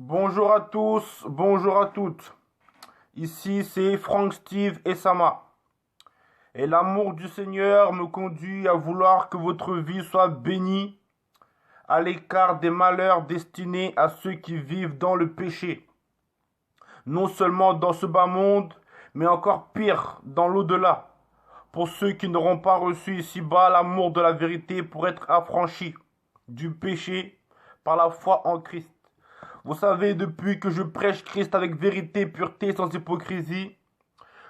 Bonjour à tous, bonjour à toutes. Ici c'est Frank, Steve et Sama. Et l'amour du Seigneur me conduit à vouloir que votre vie soit bénie à l'écart des malheurs destinés à ceux qui vivent dans le péché. Non seulement dans ce bas monde, mais encore pire, dans l'au-delà. Pour ceux qui n'auront pas reçu ici-bas l'amour de la vérité pour être affranchis du péché par la foi en Christ. Vous savez, depuis que je prêche Christ avec vérité, pureté, sans hypocrisie,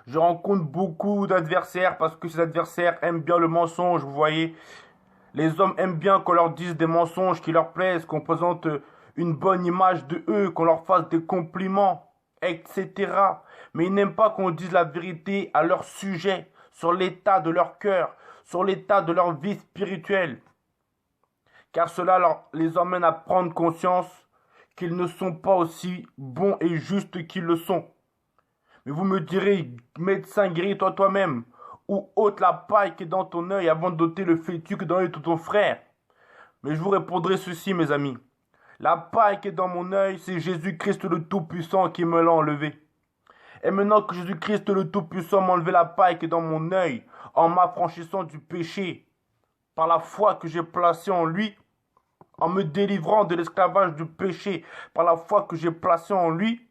je rencontre beaucoup d'adversaires parce que ces adversaires aiment bien le mensonge, vous voyez. Les hommes aiment bien qu'on leur dise des mensonges qui leur plaisent, qu'on présente une bonne image de eux, qu'on leur fasse des compliments, etc. Mais ils n'aiment pas qu'on dise la vérité à leur sujet, sur l'état de leur cœur, sur l'état de leur vie spirituelle. Car cela les emmène à prendre conscience qu'ils ne sont pas aussi bons et justes qu'ils le sont. Mais vous me direz, médecin, guéris-toi toi-même, ou ôte la paille qui est dans ton œil avant d'ôter le fétu qui est dans l'œil de ton frère. Mais je vous répondrai ceci, mes amis. La paille qui est dans mon œil, c'est Jésus-Christ le Tout-Puissant qui me l'a enlevé. Et maintenant que Jésus-Christ le Tout-Puissant m'a enlevé la paille qui est dans mon œil, en m'affranchissant du péché, par la foi que j'ai placée en lui, en me délivrant de l'esclavage du péché par la foi que j'ai placée en lui,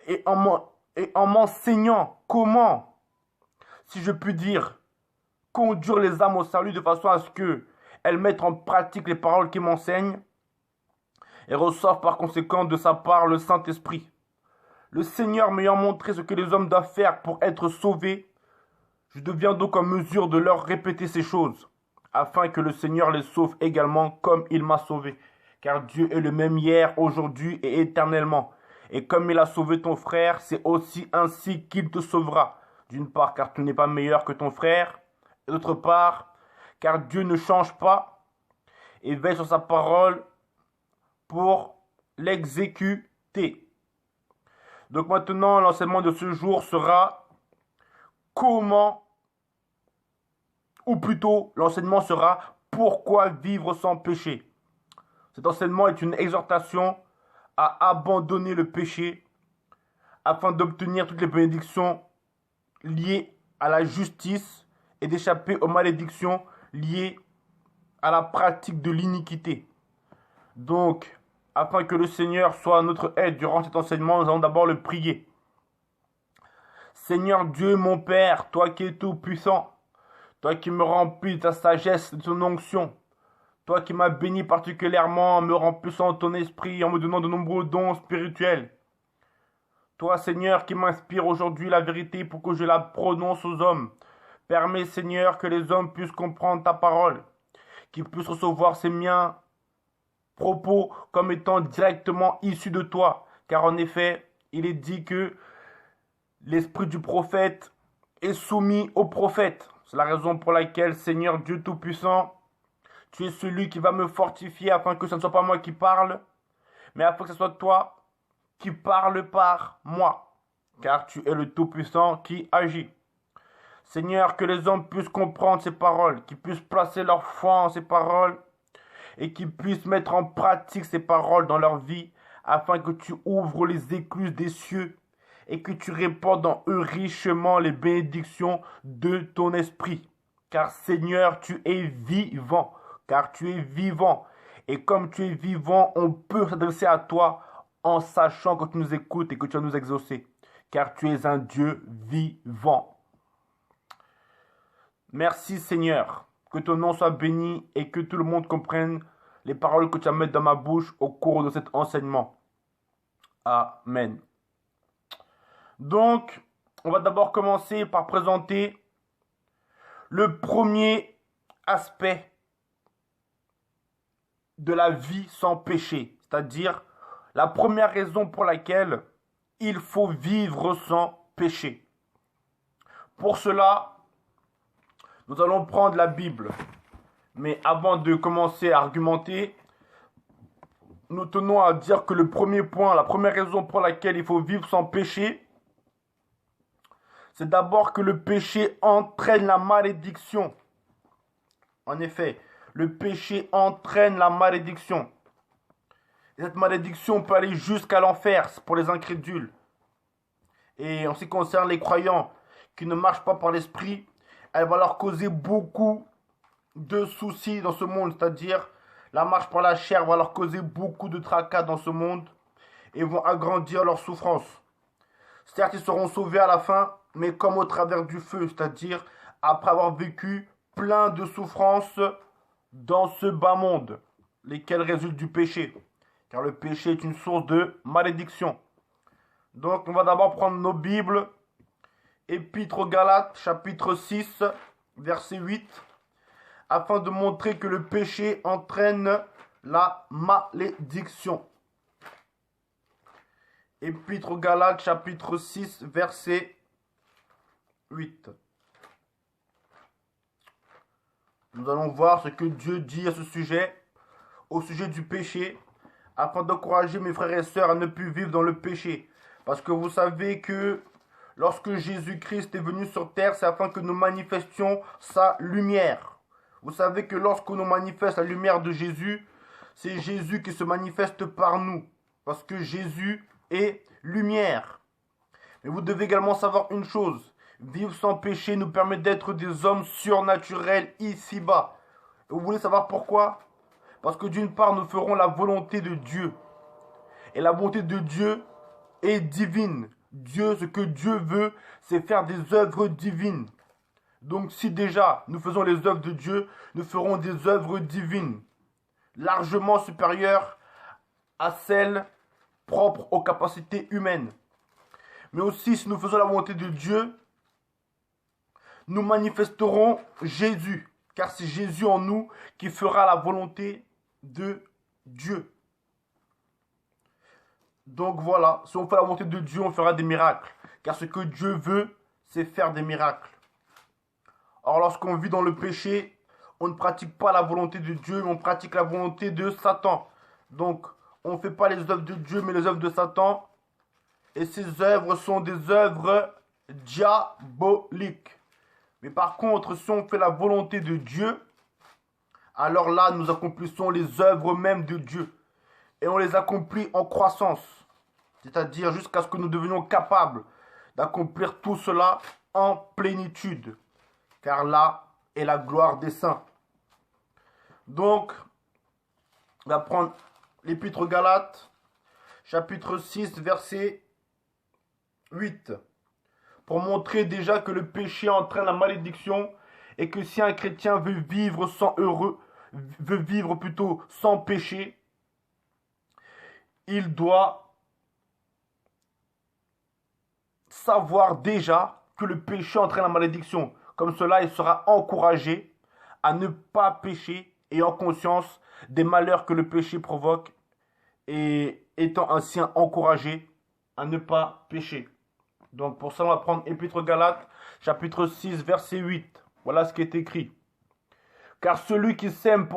et en m'enseignant comment, si je puis dire, conduire les âmes au salut de façon à ce qu'elles mettent en pratique les paroles qu'il m'enseigne et reçoivent par conséquent de sa part le Saint-Esprit. Le Seigneur m'ayant montré ce que les hommes doivent faire pour être sauvés, je deviens donc en mesure de leur répéter ces choses, afin que le Seigneur les sauve également comme il m'a sauvé. Car Dieu est le même hier, aujourd'hui et éternellement. Et comme il a sauvé ton frère, c'est aussi ainsi qu'il te sauvera. D'une part, car tu n'es pas meilleur que ton frère. Et d'autre part, car Dieu ne change pas et veille sur sa parole pour l'exécuter. Donc maintenant, l'enseignement de ce jour sera comment, ou plutôt l'enseignement sera pourquoi vivre sans péché. Cet enseignement est une exhortation à abandonner le péché afin d'obtenir toutes les bénédictions liées à la justice et d'échapper aux malédictions liées à la pratique de l'iniquité. Donc, afin que le Seigneur soit notre aide durant cet enseignement, nous allons d'abord le prier. Seigneur Dieu, mon Père, toi qui es tout puissant, toi qui me remplis de ta sagesse et de ton onction, toi qui m'as béni particulièrement en me remplissant de ton esprit, en me donnant de nombreux dons spirituels. Toi, Seigneur, qui m'inspire aujourd'hui la vérité pour que je la prononce aux hommes. Permets, Seigneur, que les hommes puissent comprendre ta parole, qu'ils puissent recevoir ces miens propos comme étant directement issus de toi. Car en effet, il est dit que l'esprit du prophète est soumis au prophète. C'est la raison pour laquelle, Seigneur Dieu Tout-Puissant, tu es celui qui va me fortifier afin que ce ne soit pas moi qui parle, mais afin que ce soit toi qui parle par moi, car tu es le Tout-Puissant qui agit. Seigneur, que les hommes puissent comprendre ces paroles, qu'ils puissent placer leur foi en ces paroles et qu'ils puissent mettre en pratique ces paroles dans leur vie afin que tu ouvres les écluses des cieux et que tu répandes en eux richement les bénédictions de ton esprit. Car Seigneur, tu es vivant, car tu es vivant. Et comme tu es vivant, on peut s'adresser à toi en sachant que tu nous écoutes et que tu vas nous exaucer. Car tu es un Dieu vivant. Merci Seigneur, que ton nom soit béni et que tout le monde comprenne les paroles que tu vas mettre dans ma bouche au cours de cet enseignement. Amen. Donc, on va d'abord commencer par présenter le premier aspect de la vie sans péché, c'est-à-dire la première raison pour laquelle il faut vivre sans péché. Pour cela, nous allons prendre la Bible. Mais avant de commencer à argumenter, nous tenons à dire que le premier point, la première raison pour laquelle il faut vivre sans péché, c'est d'abord que le péché entraîne la malédiction. En effet, le péché entraîne la malédiction. Et cette malédiction peut aller jusqu'à l'enfer pour les incrédules. Et en ce qui concerne les croyants qui ne marchent pas par l'esprit, elle va leur causer beaucoup de soucis dans ce monde. C'est-à-dire, la marche par la chair va leur causer beaucoup de tracas dans ce monde et vont agrandir leur souffrance. Certes, ils seront sauvés à la fin, mais comme au travers du feu, c'est-à-dire après avoir vécu plein de souffrances dans ce bas monde, lesquelles résultent du péché. Car le péché est une source de malédiction. Donc, on va d'abord prendre nos Bibles. Épître aux Galates, chapitre 6, verset 8. Afin de montrer que le péché entraîne la malédiction. Épître aux Galates, chapitre 6, verset 8. Nous allons voir ce que Dieu dit à ce sujet, au sujet du péché, afin d'encourager mes frères et sœurs à ne plus vivre dans le péché. Parce que vous savez que lorsque Jésus-Christ est venu sur terre, c'est afin que nous manifestions sa lumière. Vous savez que lorsque nous manifeste la lumière de Jésus, c'est Jésus qui se manifeste par nous. Parce que Jésus est lumière. Mais vous devez également savoir une chose. Vivre sans péché nous permet d'être des hommes surnaturels ici-bas. Et vous voulez savoir pourquoi? Parce que d'une part, nous ferons la volonté de Dieu. Et la volonté de Dieu est divine. Dieu, ce que Dieu veut, c'est faire des œuvres divines. Donc si déjà nous faisons les œuvres de Dieu, nous ferons des œuvres divines, largement supérieures à celles propres aux capacités humaines. Mais aussi, si nous faisons la volonté de Dieu, nous manifesterons Jésus, car c'est Jésus en nous qui fera la volonté de Dieu. Donc voilà, si on fait la volonté de Dieu, on fera des miracles, car ce que Dieu veut, c'est faire des miracles. Or, lorsqu'on vit dans le péché, on ne pratique pas la volonté de Dieu, mais on pratique la volonté de Satan. Donc, on ne fait pas les œuvres de Dieu, mais les œuvres de Satan. Et ces œuvres sont des œuvres diaboliques. Mais par contre, si on fait la volonté de Dieu, alors là, nous accomplissons les œuvres même de Dieu. Et on les accomplit en croissance. C'est-à-dire jusqu'à ce que nous devenions capables d'accomplir tout cela en plénitude. Car là est la gloire des saints. Donc, on va prendre l'Épître aux Galates, chapitre 6, verset 8. Pour montrer déjà que le péché entraîne la malédiction et que si un chrétien veut vivre sans péché, il doit savoir déjà que le péché entraîne la malédiction. Comme cela, il sera encouragé à ne pas pécher et en conscience des malheurs que le péché provoque et étant ainsi encouragé à ne pas pécher. Donc pour ça, on va prendre Épître aux Galates, chapitre 6, verset 8. Voilà ce qui est écrit. Car celui qui sème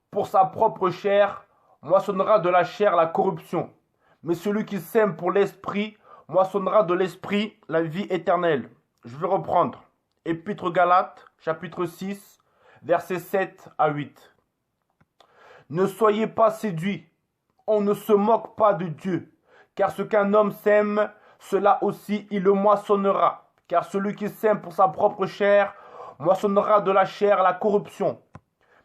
pour sa propre chair moissonnera de la chair la corruption. Mais celui qui sème pour l'esprit moissonnera de l'esprit la vie éternelle. Je vais reprendre. Épître aux Galates, chapitre 6, versets 7 à 8. Ne soyez pas séduits, on ne se moque pas de Dieu, car ce qu'un homme sème, cela aussi il le moissonnera. Car celui qui sème pour sa propre chair moissonnera de la chair la corruption.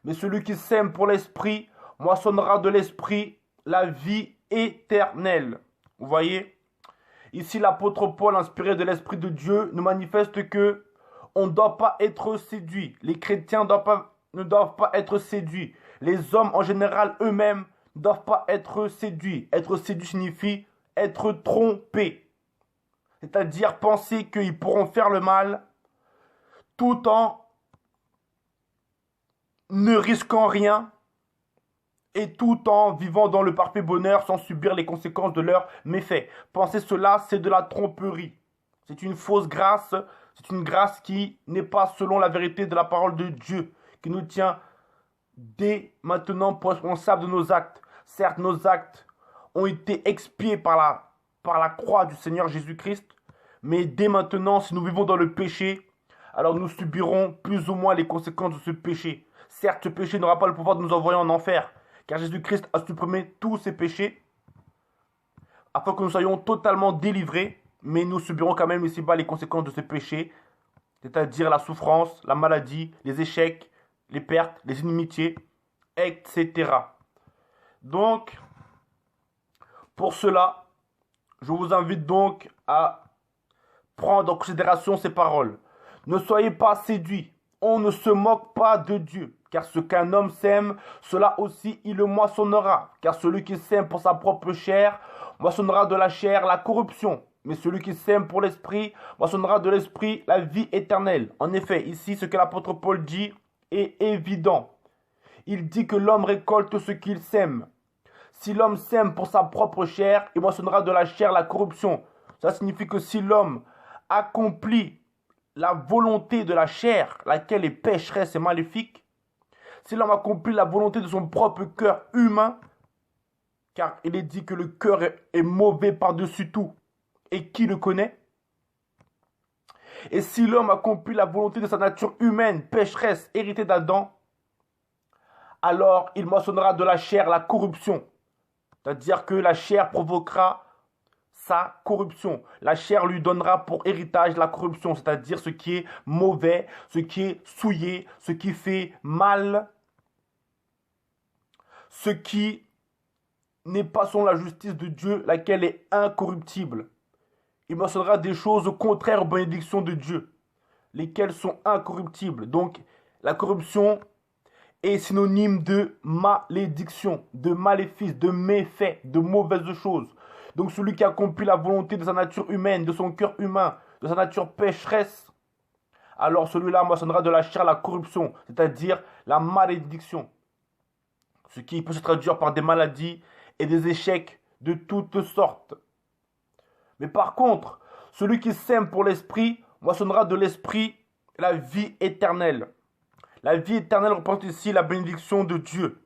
Mais celui qui sème pour l'esprit moissonnera de l'esprit la vie éternelle. Vous voyez? Ici, l'apôtre Paul, inspiré de l'Esprit de Dieu, nous manifeste que on ne doit pas être séduit. Les chrétiens ne doivent pas être séduits. Les hommes, en général, eux-mêmes, ne doivent pas être séduits. Être séduit signifie être trompé. C'est-à-dire penser qu'ils pourront faire le mal tout en ne risquant rien et tout en vivant dans le parfait bonheur sans subir les conséquences de leurs méfaits. Penser cela, c'est de la tromperie. C'est une fausse grâce. C'est une grâce qui n'est pas selon la vérité de la parole de Dieu, qui nous tient dès maintenant responsables de nos actes. Certes, nos actes ont été expiés par la croix du Seigneur Jésus-Christ, mais dès maintenant, si nous vivons dans le péché, alors nous subirons plus ou moins les conséquences de ce péché. Certes, ce péché n'aura pas le pouvoir de nous envoyer en enfer, car Jésus-Christ a supprimé tous ses péchés, afin que nous soyons totalement délivrés, mais nous subirons quand même ici-bas les conséquences de ces péchés, c'est-à-dire la souffrance, la maladie, les échecs, les pertes, les inimitiés, etc. Donc, pour cela, je vous invite donc à prendre en considération ces paroles. Ne soyez pas séduits, on ne se moque pas de Dieu, car ce qu'un homme sème, cela aussi il le moissonnera. Car celui qui sème pour sa propre chair, moissonnera de la chair la corruption. Mais celui qui sème pour l'esprit, moissonnera de l'esprit la vie éternelle. En effet, ici, ce que l'apôtre Paul dit est évident. Il dit que l'homme récolte ce qu'il sème. Si l'homme sème pour sa propre chair, il moissonnera de la chair la corruption. Ça signifie que si l'homme accomplit la volonté de la chair, laquelle est pécheresse et maléfique, si l'homme accomplit la volonté de son propre cœur humain, car il est dit que le cœur est mauvais par-dessus tout, et qui le connaît? Et si l'homme accomplit la volonté de sa nature humaine, pécheresse, héritée d'Adam, alors il moissonnera de la chair la corruption. C'est-à-dire que la chair provoquera sa corruption. La chair lui donnera pour héritage la corruption, c'est-à-dire ce qui est mauvais, ce qui est souillé, ce qui fait mal, ce qui n'est pas selon la justice de Dieu, laquelle est incorruptible. Il mentionnera des choses contraires aux bénédictions de Dieu, lesquelles sont incorruptibles. Donc, la corruption est synonyme de malédiction, de maléfice, de méfait, de mauvaises choses. Donc, celui qui accomplit la volonté de sa nature humaine, de son cœur humain, de sa nature pécheresse, alors celui-là moissonnera de la chair la corruption, c'est-à-dire la malédiction. Ce qui peut se traduire par des maladies et des échecs de toutes sortes. Mais par contre, celui qui sème pour l'esprit moissonnera de l'esprit la vie éternelle. La vie éternelle représente ici la bénédiction de Dieu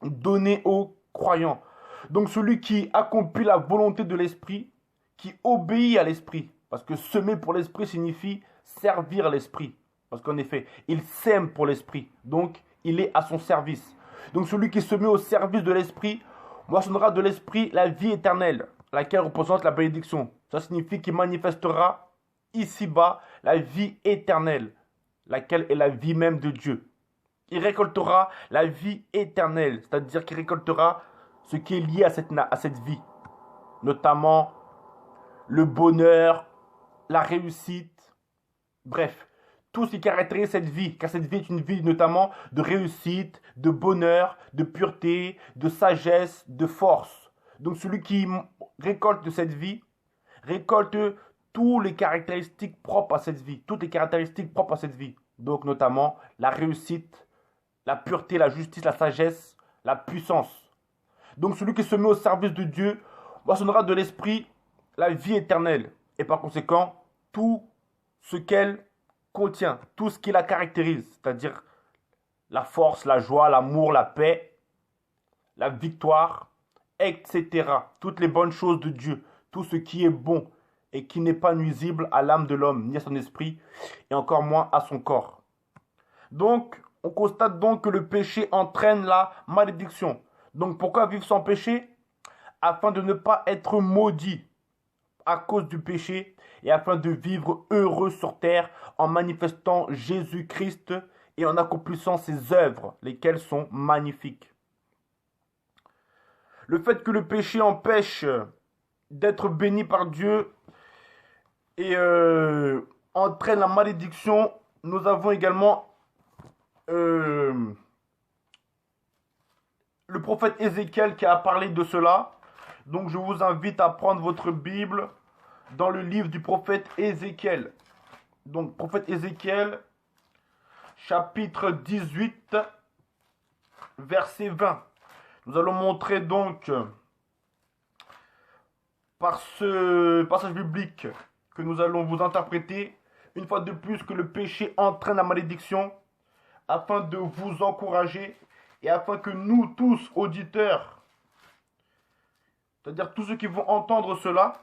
donnée aux croyants. Donc celui qui accomplit la volonté de l'esprit, qui obéit à l'esprit, parce que semer pour l'esprit signifie servir l'esprit. Parce qu'en effet, il sème pour l'esprit, donc il est à son service. Donc celui qui se met au service de l'esprit moissonnera de l'esprit la vie éternelle, laquelle représente la bénédiction. Ça signifie qu'il manifestera ici-bas la vie éternelle, laquelle est la vie même de Dieu. Il récoltera la vie éternelle, c'est-à-dire qu'il récoltera ce qui est lié à cette vie, notamment le bonheur, la réussite, bref, tout ce qui caractérise cette vie, car cette vie est une vie notamment de réussite, de bonheur, de pureté, de sagesse, de force. Donc celui qui récolte de cette vie, récolte toutes les caractéristiques propres à cette vie, toutes les caractéristiques propres à cette vie. Donc notamment la réussite, la pureté, la justice, la sagesse, la puissance. Donc celui qui se met au service de Dieu moissonnera de l'esprit la vie éternelle. Et par conséquent, tout ce qu'elle contient, tout ce qui la caractérise, c'est-à-dire la force, la joie, l'amour, la paix, la victoire, etc. Toutes les bonnes choses de Dieu, tout ce qui est bon et qui n'est pas nuisible à l'âme de l'homme, ni à son esprit, et encore moins à son corps. Donc, on constate donc que le péché entraîne la malédiction. Donc, pourquoi vivre sans péché? Afin de ne pas être maudit à cause du péché et afin de vivre heureux sur terre en manifestant Jésus-Christ et en accomplissant ses œuvres, lesquelles sont magnifiques. Le fait que le péché empêche d'être béni par Dieu et entraîne la malédiction, nous avons également le prophète Ézéchiel qui a parlé de cela. Donc je vous invite à prendre votre Bible dans le livre du prophète Ézéchiel. Donc prophète Ézéchiel, chapitre 18, verset 20. Nous allons montrer donc par ce passage biblique que nous allons vous interpréter une fois de plus que le péché entraîne la malédiction, afin de vous encourager et afin que nous tous, auditeurs, c'est-à-dire tous ceux qui vont entendre cela,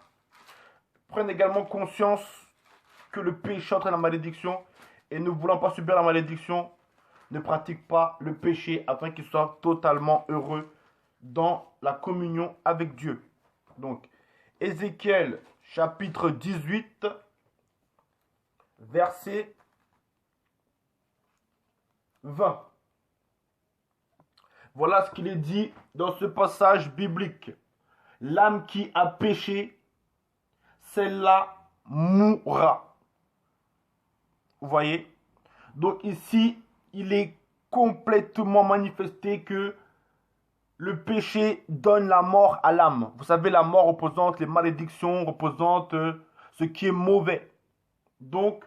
prennent également conscience que le péché entraîne la malédiction et ne voulant pas subir la malédiction, ne pratique pas le péché afin qu'il soit totalement heureux dans la communion avec Dieu. Donc, Ézéchiel chapitre 18, verset 20. Voilà ce qu'il est dit dans ce passage biblique. L'âme qui a péché, celle-là mourra. Vous voyez? Donc ici, il est complètement manifesté que le péché donne la mort à l'âme. Vous savez, la mort représente les malédictions, représente ce qui est mauvais. Donc,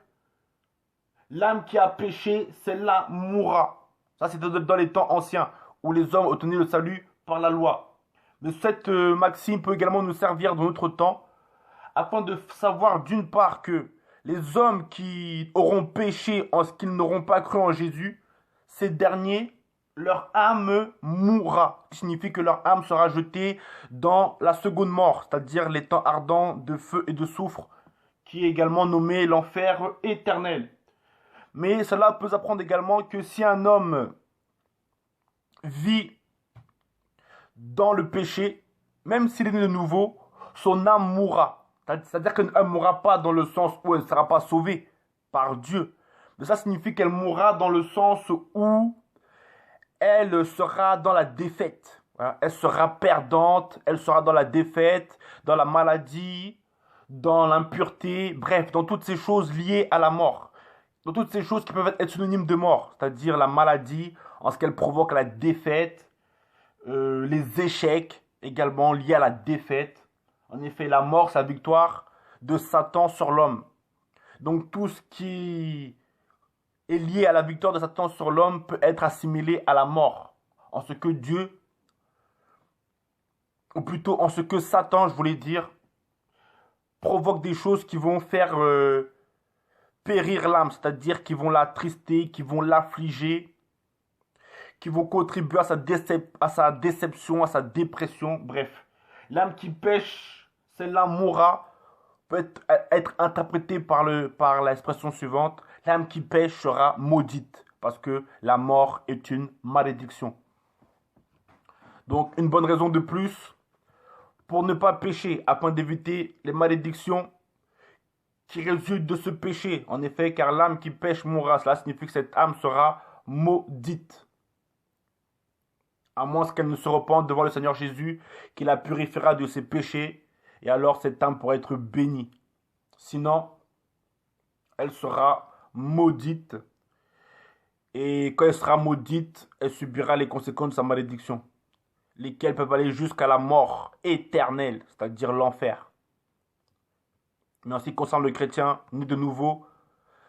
l'âme qui a péché, celle-là mourra. Ça, c'est dans les temps anciens, où les hommes obtenaient le salut par la loi. Mais cette maxime peut également nous servir dans notre temps, afin de savoir d'une part que les hommes qui auront péché en ce qu'ils n'auront pas cru en Jésus, ces derniers, leur âme mourra. Ce qui signifie que leur âme sera jetée dans la seconde mort, c'est-à-dire les temps ardents de feu et de soufre, qui est également nommé l'enfer éternel. Mais cela peut apprendre également que si un homme vit dans le péché, même s'il est né de nouveau, son âme mourra. C'est-à-dire qu'elle ne mourra pas dans le sens où elle ne sera pas sauvée par Dieu. Mais ça signifie qu'elle mourra dans le sens où elle sera dans la défaite. Elle sera perdante, elle sera dans la défaite, dans la maladie, dans l'impureté, bref, dans toutes ces choses liées à la mort. Dans toutes ces choses qui peuvent être synonymes de mort, c'est-à-dire la maladie, en ce qu'elle provoque la défaite, les échecs également liés à la défaite. En effet, la mort, c'est la victoire de Satan sur l'homme. Donc tout ce qui est lié à la victoire de Satan sur l'homme peut être assimilé à la mort. En ce que Dieu, ou plutôt en ce que Satan, je voulais dire, provoque des choses qui vont faire périr l'âme, c'est-à-dire qui vont l'attrister, qui vont l'affliger, qui vont contribuer à sa déception, à sa dépression, bref. L'âme qui pêche, celle-là mourra, peut être interprétée par l'expression suivante. L'âme qui pêche sera maudite, parce que la mort est une malédiction. Donc, une bonne raison de plus pour ne pas pécher, afin d'éviter les malédictions qui résultent de ce péché. En effet, car l'âme qui pêche mourra. Cela signifie que cette âme sera maudite. À moins qu'elle ne se repente devant le Seigneur Jésus, qui la purifiera de ses péchés, et alors cette âme pourra être bénie. Sinon, elle sera maudite, et quand elle sera maudite, elle subira les conséquences de sa malédiction, lesquelles peuvent aller jusqu'à la mort éternelle, c'est-à-dire l'enfer. Mais en ce qui concerne le chrétien, né de nouveau,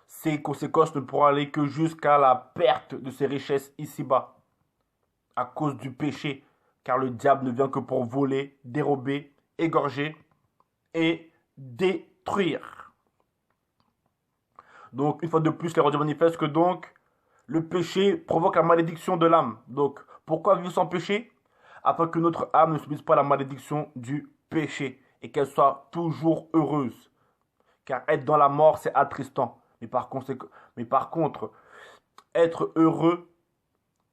ces conséquences ne pourront aller que jusqu'à la perte de ses richesses ici-bas, à cause du péché, car le diable ne vient que pour voler, dérober, égorger et détruire. Donc, une fois de plus, les redis manifestent que donc, le péché provoque la malédiction de l'âme. Donc, pourquoi vivre sans péché? Afin que notre âme ne subisse pas la malédiction du péché et qu'elle soit toujours heureuse. Car être dans la mort, c'est attristant. Mais par contre, être heureux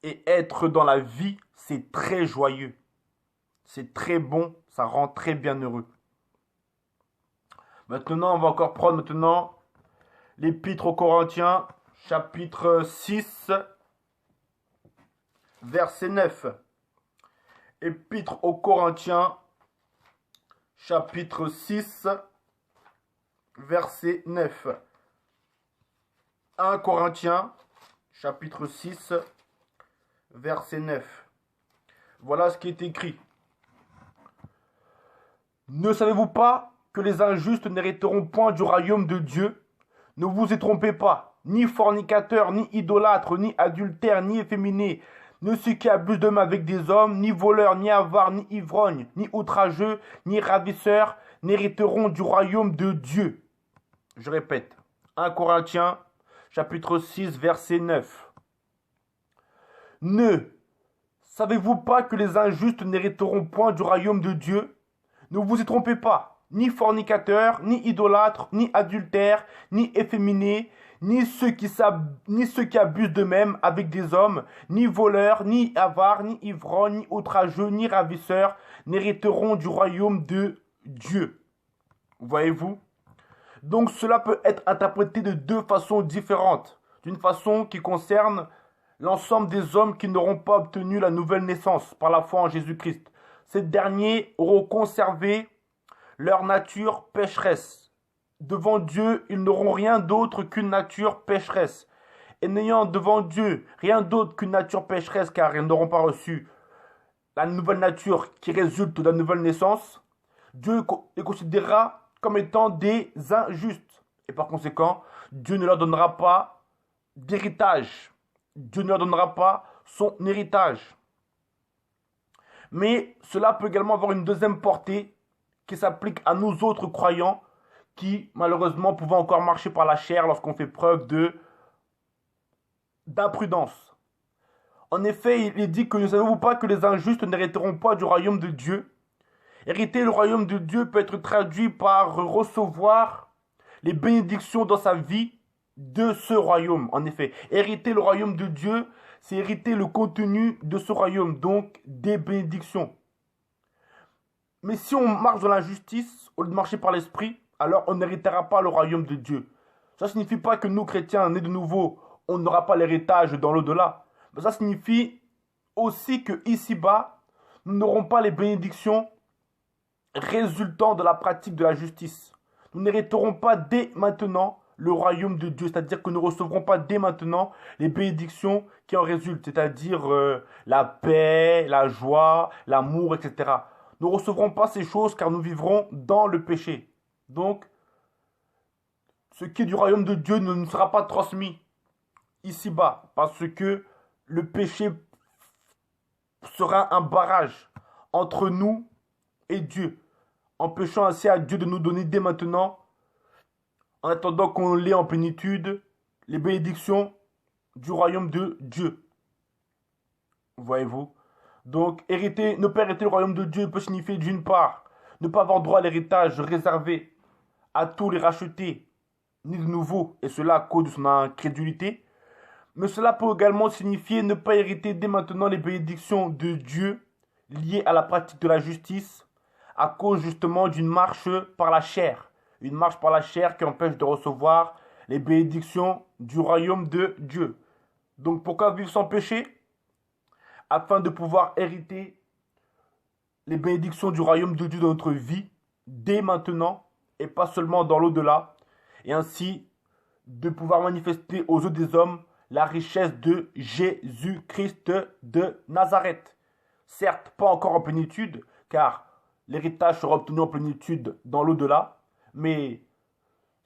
et être dans la vie, c'est très joyeux. C'est très bon, ça rend très bien heureux. Maintenant, on va encore prendre l'Épître aux Corinthiens, chapitre 6, verset 9. Épître aux Corinthiens, chapitre 6, verset 9. 1 Corinthiens, chapitre 6, verset 9. Voilà ce qui est écrit. Ne savez-vous pas que les injustes n'hériteront point du royaume de Dieu? Ne vous y trompez pas, ni fornicateurs, ni idolâtres, ni adultères, ni efféminés, ni ceux qui abusent d'eux avec des hommes, ni voleurs, ni avares, ni ivrognes, ni outrageux, ni ravisseurs, n'hériteront du royaume de Dieu. Je répète, 1 Corinthiens, chapitre 6, verset 9. Ne savez-vous pas que les injustes n'hériteront point du royaume de Dieu? Ne vous y trompez pas, ni fornicateurs, ni idolâtres, ni adultères, ni efféminés, ni ceux qui abusent d'eux-mêmes avec des hommes, ni voleurs, ni avares, ni ivrognes, ni outrageux, ni ravisseurs, n'hériteront du royaume de Dieu. Voyez-vous? Donc cela peut être interprété de deux façons différentes. D'une façon qui concerne l'ensemble des hommes qui n'auront pas obtenu la nouvelle naissance par la foi en Jésus-Christ. Ces derniers auront conservé leur nature pécheresse. Devant Dieu, ils n'auront rien d'autre qu'une nature pécheresse. Et n'ayant devant Dieu rien d'autre qu'une nature pécheresse, car ils n'auront pas reçu la nouvelle nature qui résulte de la nouvelle naissance, Dieu les considérera comme étant des injustes. Et par conséquent, Dieu ne leur donnera pas d'héritage. Dieu ne leur donnera pas son héritage. Mais cela peut également avoir une deuxième portée qui s'applique à nous autres croyants qui, malheureusement, pouvons encore marcher par la chair lorsqu'on fait preuve d'imprudence. En effet, il est dit que ne savez-vous pas que les injustes n'hériteront pas du royaume de Dieu? Hériter le royaume de Dieu peut être traduit par recevoir les bénédictions dans sa vie de ce royaume. En effet, hériter le royaume de Dieu, c'est hériter le contenu de ce royaume, donc des bénédictions. Mais si on marche dans l'injustice, au lieu de marcher par l'esprit, alors on n'héritera pas le royaume de Dieu. Ça ne signifie pas que nous, chrétiens, nés de nouveau, on n'aura pas l'héritage dans l'au-delà. Mais ça signifie aussi que ici-bas, nous n'aurons pas les bénédictions résultant de la pratique de la justice. Nous n'hériterons pas dès maintenant le royaume de Dieu, c'est-à-dire que nous ne recevrons pas dès maintenant les bénédictions qui en résultent, c'est-à-dire la paix, la joie, l'amour, etc. Nous ne recevrons pas ces choses car nous vivrons dans le péché. Donc, ce qui est du royaume de Dieu ne nous sera pas transmis ici-bas parce que le péché sera un barrage entre nous et Dieu, empêchant ainsi à Dieu de nous donner dès maintenant, en attendant qu'on l'ait en plénitude, les bénédictions du royaume de Dieu. Voyez-vous? Donc, ne pas hériter le royaume de Dieu peut signifier d'une part, ne pas avoir droit à l'héritage réservé à tous les rachetés, ni de nouveau, et cela à cause de son incrédulité. Mais cela peut également signifier ne pas hériter dès maintenant les bénédictions de Dieu liées à la pratique de la justice, à cause justement d'une marche par la chair. Une marche par la chair qui empêche de recevoir les bénédictions du royaume de Dieu. Donc pourquoi vivre sans péché? Afin de pouvoir hériter les bénédictions du royaume de Dieu dans notre vie, dès maintenant, et pas seulement dans l'au-delà, et ainsi de pouvoir manifester aux yeux des hommes la richesse de Jésus-Christ de Nazareth. Certes, pas encore en plénitude, car l'héritage sera obtenu en plénitude dans l'au-delà, mais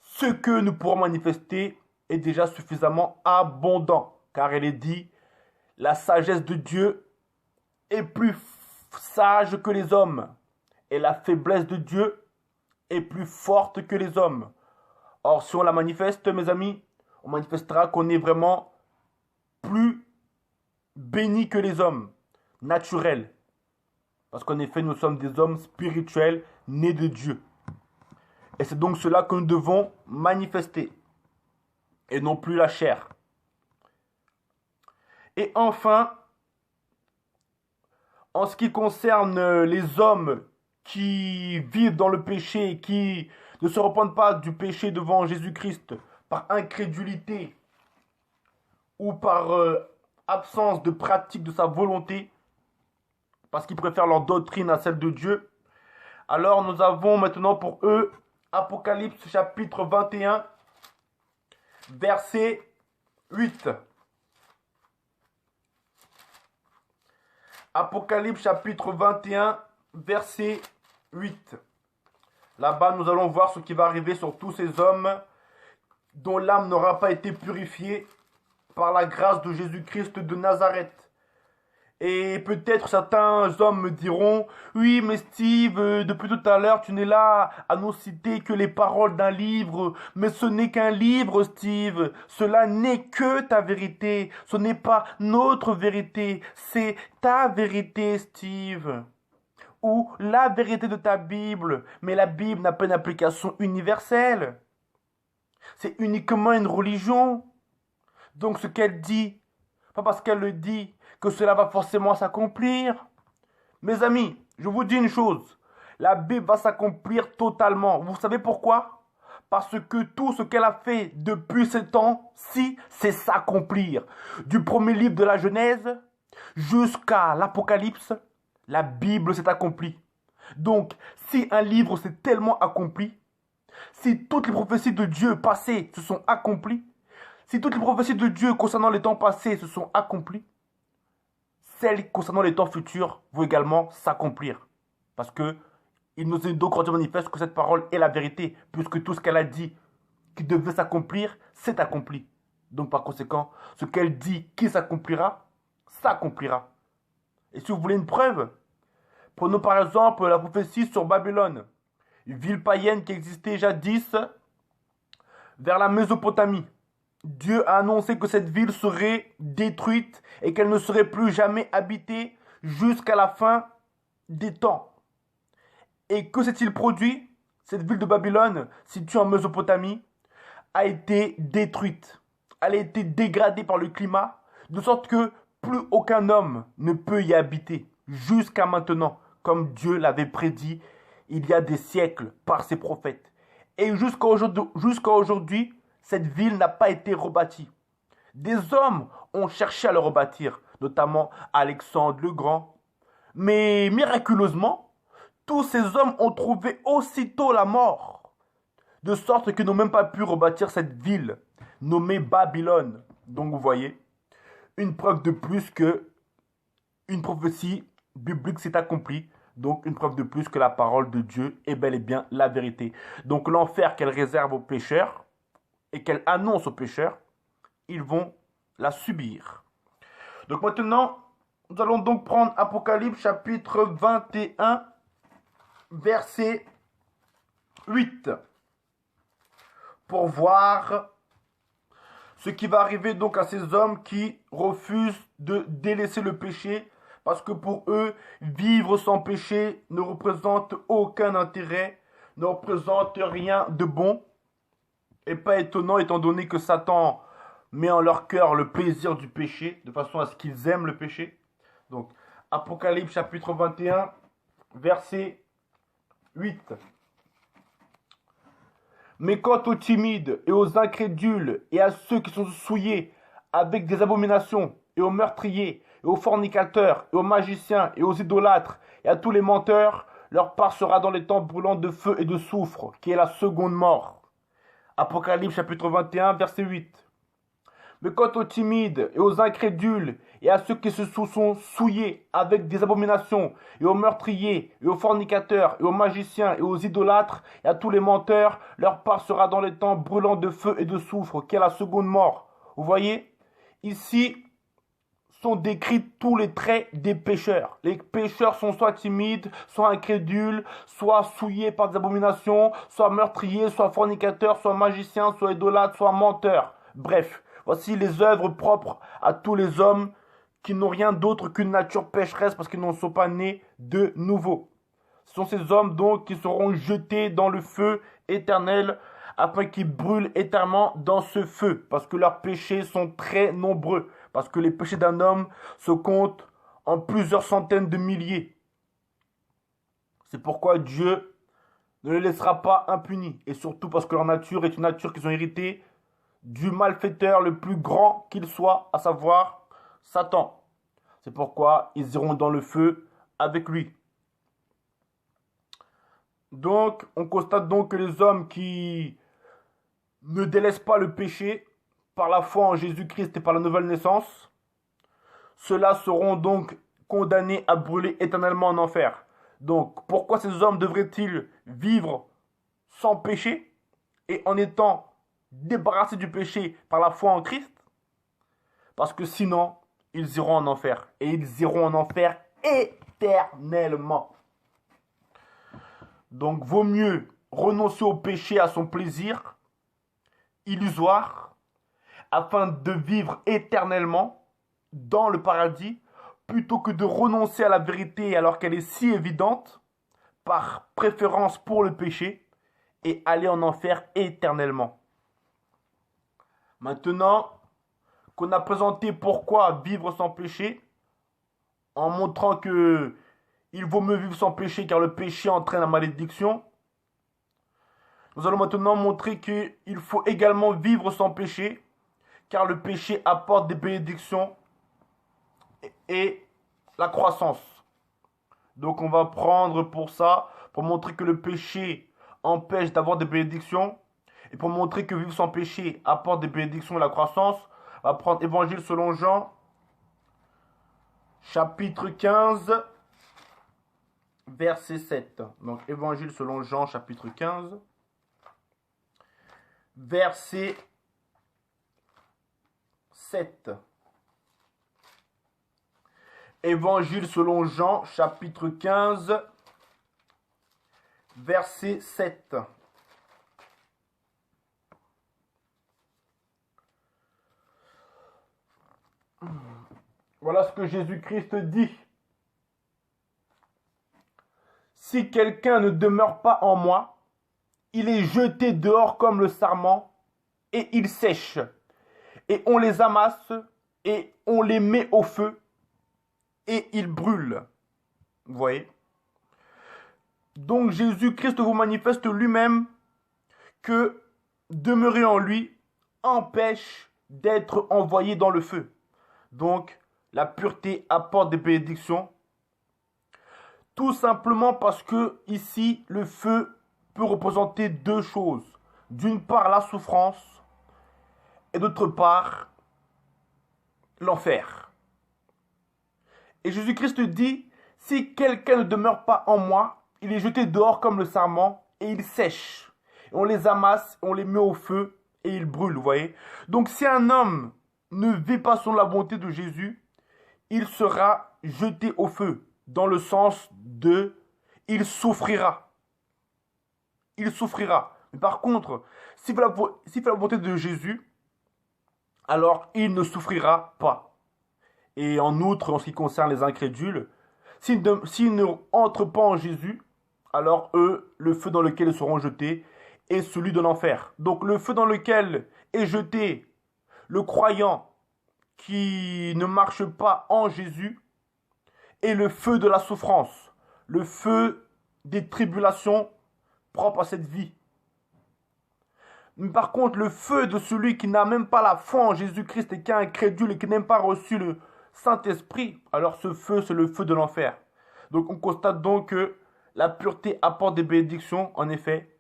ce que nous pourrons manifester est déjà suffisamment abondant, car il est dit, la sagesse de Dieu est plus sage que les hommes, et la faiblesse de Dieu est plus forte que les hommes. Or, si on la manifeste, mes amis, on manifestera qu'on est vraiment plus béni que les hommes, naturels. Parce qu'en effet, nous sommes des hommes spirituels nés de Dieu. Et c'est donc cela que nous devons manifester. Et non plus la chair. Et enfin, en ce qui concerne les hommes qui vivent dans le péché et qui ne se repentent pas du péché devant Jésus-Christ par incrédulité ou par absence de pratique de sa volonté, parce qu'ils préfèrent leur doctrine à celle de Dieu, alors nous avons maintenant pour eux Apocalypse chapitre 21, verset 8. Apocalypse chapitre 21, verset 8. Là-bas, nous allons voir ce qui va arriver sur tous ces hommes dont l'âme n'aura pas été purifiée par la grâce de Jésus-Christ de Nazareth. Et peut-être certains hommes me diront, oui, mais Steve, depuis tout à l'heure, tu n'es là à nous citer que les paroles d'un livre. Mais ce n'est qu'un livre, Steve. Cela n'est que ta vérité. Ce n'est pas notre vérité. C'est ta vérité, Steve. Ou la vérité de ta Bible. Mais la Bible n'a pas une application universelle. C'est uniquement une religion. Donc ce qu'elle dit, pas parce qu'elle le dit que cela va forcément s'accomplir. Mes amis, je vous dis une chose, la Bible va s'accomplir totalement. Vous savez pourquoi? Parce que tout ce qu'elle a fait depuis ce temps-ci, c'est s'accomplir. Du premier livre de la Genèse jusqu'à l'Apocalypse, la Bible s'est accomplie. Donc, si un livre s'est tellement accompli, si toutes les prophéties de Dieu passées se sont accomplies, si toutes les prophéties de Dieu concernant les temps passés se sont accomplies, celles concernant les temps futurs vont également s'accomplir. Parce que il nous est donc rendu manifeste que cette parole est la vérité, puisque tout ce qu'elle a dit qui devait s'accomplir, s'est accompli. Donc par conséquent, ce qu'elle dit qui s'accomplira, s'accomplira. Et si vous voulez une preuve, prenons par exemple la prophétie sur Babylone, une ville païenne qui existait jadis vers la Mésopotamie. Dieu a annoncé que cette ville serait détruite et qu'elle ne serait plus jamais habitée jusqu'à la fin des temps. Et que s'est-il produit? Cette ville de Babylone, située en Mésopotamie, a été détruite. Elle a été dégradée par le climat, de sorte que plus aucun homme ne peut y habiter jusqu'à maintenant, comme Dieu l'avait prédit il y a des siècles par ses prophètes. Et jusqu'à aujourd'hui, cette ville n'a pas été rebâtie. Des hommes ont cherché à le rebâtir, notamment Alexandre le Grand. Mais miraculeusement, tous ces hommes ont trouvé aussitôt la mort, de sorte qu'ils n'ont même pas pu rebâtir cette ville nommée Babylone. Donc vous voyez, une preuve de plus que une prophétie biblique s'est accomplie. Donc une preuve de plus que la parole de Dieu est bel et bien la vérité. Donc l'enfer qu'elle réserve aux pécheurs et qu'elle annonce aux pécheurs, ils vont la subir. Donc maintenant, nous allons donc prendre Apocalypse chapitre 21, verset 8, pour voir ce qui va arriver donc à ces hommes qui refusent de délaisser le péché, parce que pour eux, vivre sans péché ne représente aucun intérêt, ne représente rien de bon, et pas étonnant étant donné que Satan met en leur cœur le plaisir du péché, de façon à ce qu'ils aiment le péché. Donc, Apocalypse chapitre 21, verset 8. Mais quant aux timides et aux incrédules et à ceux qui sont souillés avec des abominations et aux meurtriers et aux fornicateurs et aux magiciens et aux idolâtres et à tous les menteurs, leur part sera dans les temps brûlants de feu et de soufre, qui est la seconde mort. Apocalypse chapitre 21, verset 8. Mais quant aux timides et aux incrédules et à ceux qui se sont souillés avec des abominations et aux meurtriers et aux fornicateurs et aux magiciens et aux idolâtres et à tous les menteurs, leur part sera dans les temps brûlants de feu et de soufre, qui est la seconde mort. Vous voyez, ici sont décrits tous les traits des pécheurs. Les pécheurs sont soit timides, soit incrédules, soit souillés par des abominations, soit meurtriers, soit fornicateurs, soit magiciens, soit idolâtres, soit menteurs. Bref. Voici les œuvres propres à tous les hommes qui n'ont rien d'autre qu'une nature pécheresse parce qu'ils n'en sont pas nés de nouveau. Ce sont ces hommes donc qui seront jetés dans le feu éternel afin qu'ils brûlent éternellement dans ce feu parce que leurs péchés sont très nombreux. Parce que les péchés d'un homme se comptent en plusieurs centaines de milliers. C'est pourquoi Dieu ne les laissera pas impunis. Et surtout parce que leur nature est une nature qu'ils ont héritée du malfaiteur le plus grand qu'il soit, à savoir Satan. C'est pourquoi ils iront dans le feu avec lui. Donc, on constate donc que les hommes qui ne délaissent pas le péché par la foi en Jésus-Christ et par la nouvelle naissance, ceux-là seront donc condamnés à brûler éternellement en enfer. Donc, pourquoi ces hommes devraient-ils vivre sans péché et en étant débarrassés du péché par la foi en Christ? Parce que sinon, ils iront en enfer. Et ils iront en enfer éternellement. Donc, vaut mieux renoncer au péché à son plaisir illusoire afin de vivre éternellement dans le paradis plutôt que de renoncer à la vérité alors qu'elle est si évidente par préférence pour le péché et aller en enfer éternellement. Maintenant qu'on a présenté pourquoi vivre sans péché, en montrant que il vaut mieux vivre sans péché car le péché entraîne la malédiction, nous allons maintenant montrer qu'il faut également vivre sans péché car le péché apporte des bénédictions et la croissance. Donc on va prendre pour ça, pour montrer que le péché empêche d'avoir des bénédictions, et pour montrer que vivre sans péché apporte des bénédictions et la croissance, on va prendre Évangile selon Jean, chapitre 15, verset 7. Donc Évangile selon Jean, chapitre 15, verset 7. Évangile selon Jean, chapitre 15, verset 7. Voilà ce que Jésus-Christ dit. Si quelqu'un ne demeure pas en moi, il est jeté dehors comme le sarment, et il sèche. Et on les amasse, et on les met au feu, et ils brûlent. Vous voyez? Donc Jésus-Christ vous manifeste lui-même que demeurer en lui empêche d'être envoyé dans le feu. Donc la pureté apporte des bénédictions. Tout simplement parce que ici le feu peut représenter deux choses. D'une part la souffrance et d'autre part l'enfer. Et Jésus-Christ dit, si quelqu'un ne demeure pas en moi, il est jeté dehors comme le sarment et il sèche. Et on les amasse, on les met au feu et ils brûlent, vous voyez. Donc si un homme ne vit pas selon la volonté de Jésus, il sera jeté au feu, dans le sens de il souffrira. Il souffrira. Mais par contre, s'il fait la volonté de Jésus, alors il ne souffrira pas. Et en outre, en ce qui concerne les incrédules, s'ils ne entrent pas en Jésus, alors eux, le feu dans lequel ils seront jetés est celui de l'enfer. Donc le feu dans lequel est jeté le croyant qui ne marche pas en Jésus est le feu de la souffrance, le feu des tribulations propres à cette vie. Mais par contre, le feu de celui qui n'a même pas la foi en Jésus-Christ et qui est incrédule et qui n'a même pas reçu le Saint-Esprit, alors ce feu, c'est le feu de l'enfer. Donc on constate donc que la pureté apporte des bénédictions, en effet.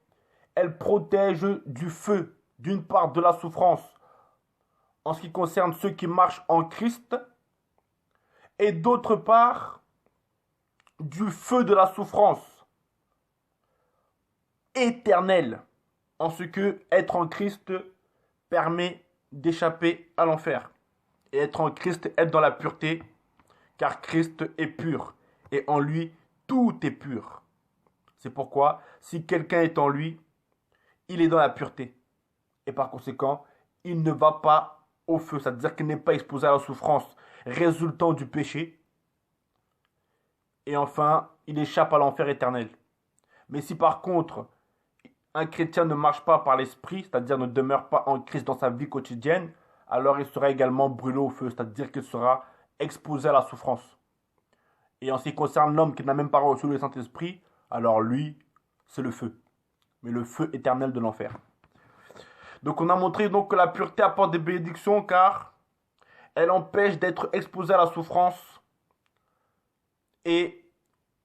Elle protège du feu, d'une part de la souffrance, en ce qui concerne ceux qui marchent en Christ, et d'autre part, du feu de la souffrance éternelle, en ce que être en Christ permet d'échapper à l'enfer. Et être en Christ, être dans la pureté, car Christ est pur, et en lui, tout est pur. C'est pourquoi, si quelqu'un est en lui, il est dans la pureté. Et par conséquent, il ne va pas au feu, c'est-à-dire qu'il n'est pas exposé à la souffrance résultant du péché. Et enfin, il échappe à l'enfer éternel. Mais si par contre, un chrétien ne marche pas par l'esprit, c'est-à-dire ne demeure pas en Christ dans sa vie quotidienne, alors il sera également brûlé au feu, c'est-à-dire qu'il sera exposé à la souffrance. Et en ce qui concerne l'homme qui n'a même pas reçu le Saint-Esprit, alors lui, c'est le feu. Mais le feu éternel de l'enfer. Donc on a montré donc que la pureté apporte des bénédictions car elle empêche d'être exposé à la souffrance et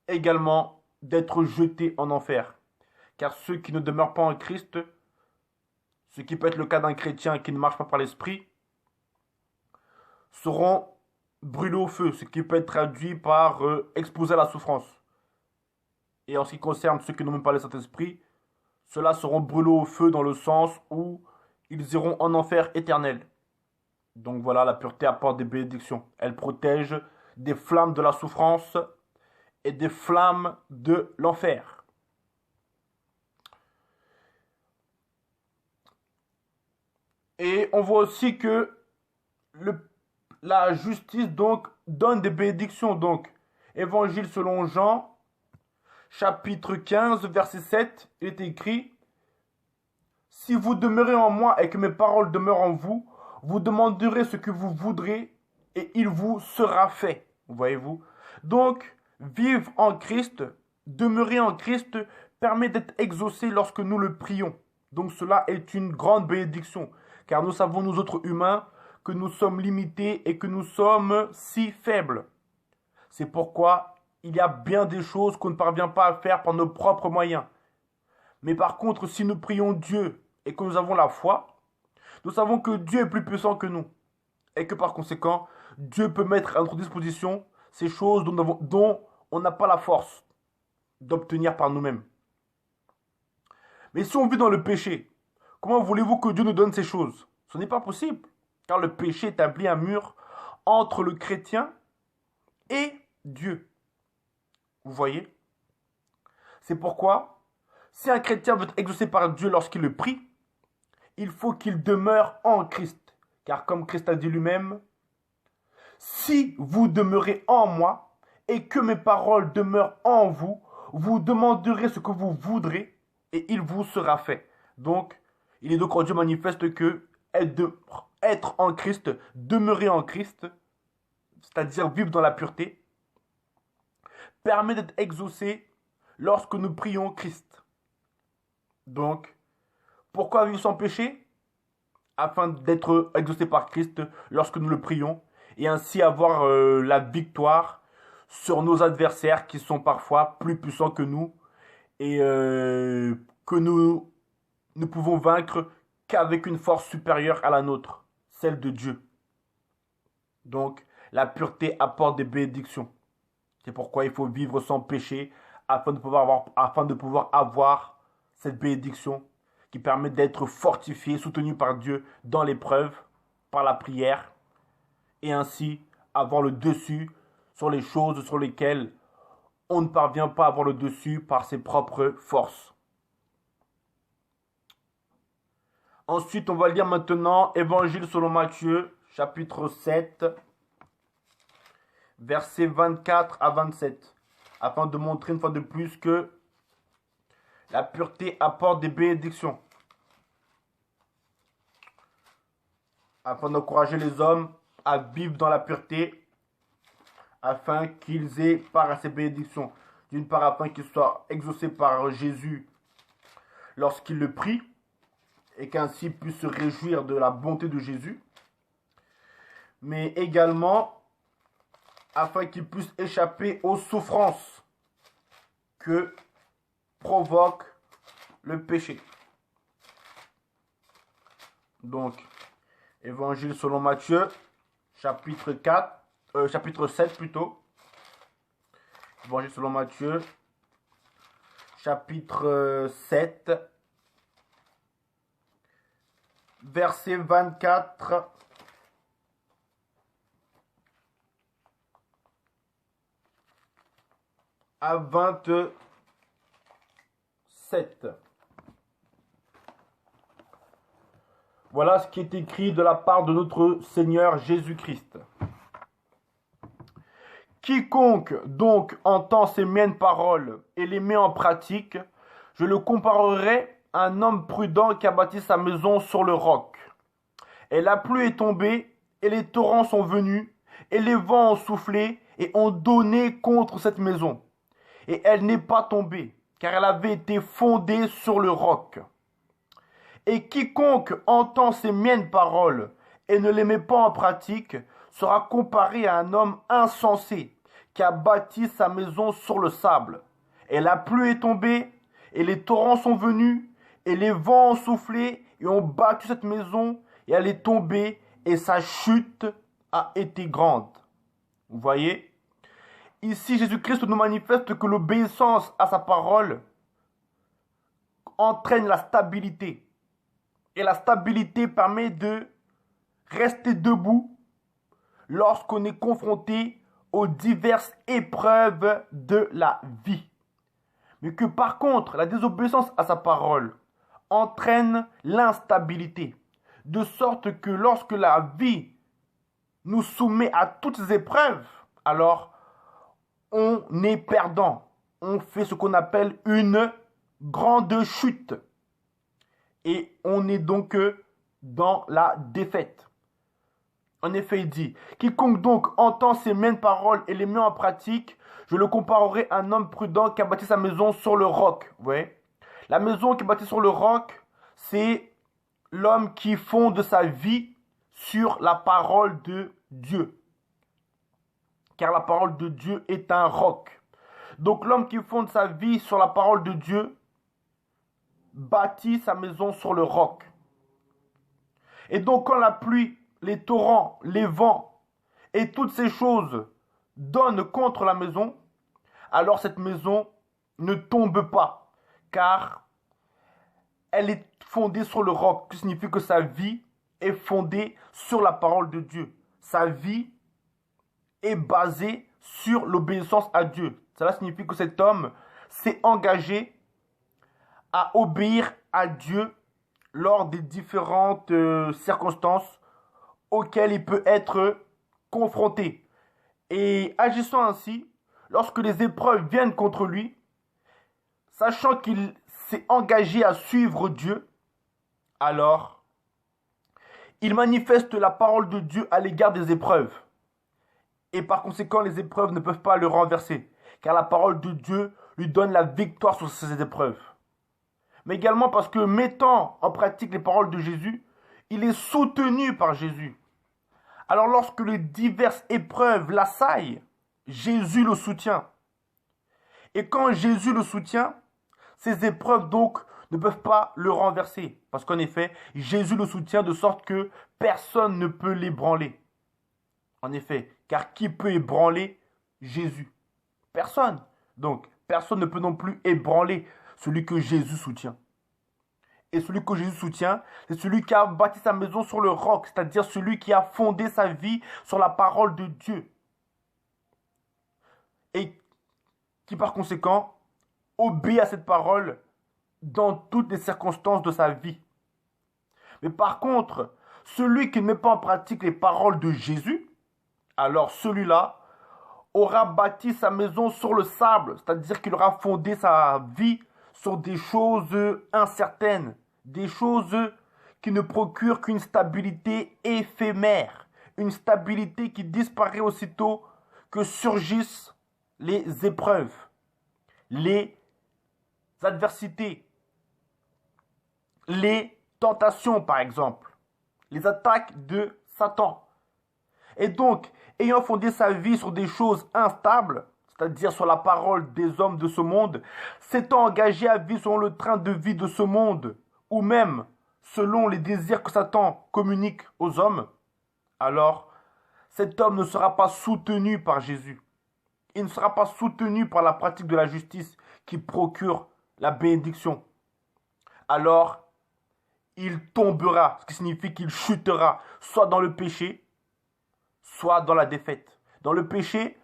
également d'être jeté en enfer. Car ceux qui ne demeurent pas en Christ, ce qui peut être le cas d'un chrétien qui ne marche pas par l'esprit, seront brûlés au feu, ce qui peut être traduit par exposés à la souffrance. Et en ce qui concerne ceux qui n'ont même pas le Saint-Esprit, ceux-là seront brûlés au feu dans le sens où ils iront en enfer éternel. Donc voilà, la pureté apporte des bénédictions. Elle protège des flammes de la souffrance et des flammes de l'enfer. Et on voit aussi que la justice donc donne des bénédictions. Donc, Évangile selon Jean, chapitre 15, verset 7, il est écrit: si vous demeurez en moi et que mes paroles demeurent en vous, Vous demanderez ce que vous voudrez et il vous sera fait. Voyez-vous? Donc, vivre en Christ, demeurer en Christ, permet d'être exaucé lorsque nous le prions. Donc cela est une grande bénédiction, car nous savons, nous autres humains, que nous sommes limités et que nous sommes si faibles. C'est pourquoi il y a bien des choses qu'on ne parvient pas à faire par nos propres moyens. Mais par contre, si nous prions Dieu et que nous avons la foi, nous savons que Dieu est plus puissant que nous. Et que par conséquent, Dieu peut mettre à notre disposition ces choses dont on n'a pas la force d'obtenir par nous-mêmes. Mais si on vit dans le péché, comment voulez-vous que Dieu nous donne ces choses? Ce n'est pas possible, car le péché établit un mur entre le chrétien et Dieu. Vous voyez? C'est pourquoi, si un chrétien veut être exaucé par Dieu lorsqu'il le prie, il faut qu'il demeure en Christ. Car comme Christ a dit lui-même, « Si vous demeurez en moi et que mes paroles demeurent en vous, vous demanderez ce que vous voudrez et il vous sera fait. » Donc, il est donc en Dieu manifeste que être en Christ, demeurer en Christ, c'est-à-dire vivre dans la pureté, permet d'être exaucé lorsque nous prions Christ. Donc, pourquoi vivre sans péché? Afin d'être exaucé par Christ lorsque nous le prions et ainsi avoir la victoire sur nos adversaires qui sont parfois plus puissants que nous et que nous ne pouvons vaincre qu'avec une force supérieure à la nôtre, celle de Dieu. Donc, la pureté apporte des bénédictions. C'est pourquoi il faut vivre sans péché afin de pouvoir avoir cette bénédiction qui permet d'être fortifié, soutenu par Dieu dans l'épreuve, par la prière, et ainsi avoir le dessus sur les choses sur lesquelles on ne parvient pas à avoir le dessus par ses propres forces. Ensuite, on va lire maintenant Évangile selon Matthieu, chapitre 7, versets 24 à 27, afin de montrer une fois de plus que la pureté apporte des bénédictions. Afin d'encourager les hommes à vivre dans la pureté, afin qu'ils aient part à ces bénédictions. D'une part, afin qu'ils soient exaucés par Jésus lorsqu'ils le prient, et qu'ainsi puissent se réjouir de la bonté de Jésus. Mais également, afin qu'ils puissent échapper aux souffrances que provoque le péché. Donc, Évangile selon Matthieu, chapitre 7 plutôt. Évangile selon Matthieu, chapitre 7, verset 24 à 27. Voilà ce qui est écrit de la part de notre Seigneur Jésus-Christ. Quiconque donc entend ces miennes paroles et les met en pratique, je le comparerai à un homme prudent qui a bâti sa maison sur le roc. Et la pluie est tombée, et les torrents sont venus, et les vents ont soufflé et ont donné contre cette maison. Et elle n'est pas tombée, car elle avait été fondée sur le roc. Et quiconque entend ces miennes paroles et ne les met pas en pratique sera comparé à un homme insensé qui a bâti sa maison sur le sable. Et la pluie est tombée, et les torrents sont venus, et les vents ont soufflé et ont battu cette maison, et elle est tombée, et sa chute a été grande. Vous voyez? Ici, Jésus-Christ nous manifeste que l'obéissance à sa parole entraîne la stabilité. Et la stabilité permet de rester debout lorsqu'on est confronté aux diverses épreuves de la vie. Mais que par contre, la désobéissance à sa parole entraîne l'instabilité. De sorte que lorsque la vie nous soumet à toutes ces épreuves, alors on est perdant. On fait ce qu'on appelle une grande chute. Et on est donc dans la défaite. En effet, il dit, quiconque donc entend ces mêmes paroles et les met en pratique, je le comparerai à un homme prudent qui a bâti sa maison sur le roc. Vous voyez? La maison qui est bâtie sur le roc, c'est l'homme qui fonde sa vie sur la parole de Dieu. Car la parole de Dieu est un roc. Donc l'homme qui fonde sa vie sur la parole de Dieu bâtit sa maison sur le roc. Et donc quand la pluie, les torrents, les vents et toutes ces choses donnent contre la maison, alors cette maison ne tombe pas, car elle est fondée sur le roc, ce qui signifie que sa vie est fondée sur la parole de Dieu. Sa vie est basée sur l'obéissance à Dieu. Cela signifie que cet homme s'est engagé à obéir à Dieu lors des différentes circonstances auxquelles il peut être confronté. Et agissant ainsi, lorsque les épreuves viennent contre lui, sachant qu'il s'est engagé à suivre Dieu, alors il manifeste la parole de Dieu à l'égard des épreuves. Et par conséquent, les épreuves ne peuvent pas le renverser, car la parole de Dieu lui donne la victoire sur ces épreuves. Mais également parce que mettant en pratique les paroles de Jésus, il est soutenu par Jésus. Alors lorsque les diverses épreuves l'assaillent, Jésus le soutient. Et quand Jésus le soutient, ces épreuves donc ne peuvent pas le renverser. Parce qu'en effet, Jésus le soutient de sorte que personne ne peut l'ébranler. En effet, car qui peut ébranler Jésus? Personne. Donc, personne ne peut non plus ébranler celui que Jésus soutient. Et celui que Jésus soutient, c'est celui qui a bâti sa maison sur le roc, c'est-à-dire celui qui a fondé sa vie sur la parole de Dieu. Et qui par conséquent obéit à cette parole dans toutes les circonstances de sa vie. Mais par contre, celui qui ne met pas en pratique les paroles de Jésus, alors celui-là aura bâti sa maison sur le sable, c'est-à-dire qu'il aura fondé sa vie sur des choses incertaines, des choses qui ne procurent qu'une stabilité éphémère, une stabilité qui disparaît aussitôt que surgissent les épreuves, les adversités, les tentations par exemple, les attaques de Satan. Et donc, ayant fondé sa vie sur des choses instables, c'est-à-dire sur la parole des hommes de ce monde, s'étant engagé à vivre selon le train de vie de ce monde, ou même selon les désirs que Satan communique aux hommes, alors cet homme ne sera pas soutenu par Jésus. Il ne sera pas soutenu par la pratique de la justice qui procure la bénédiction. Alors, il tombera, ce qui signifie qu'il chutera, soit dans le péché, soit dans la défaite. Dans le péché,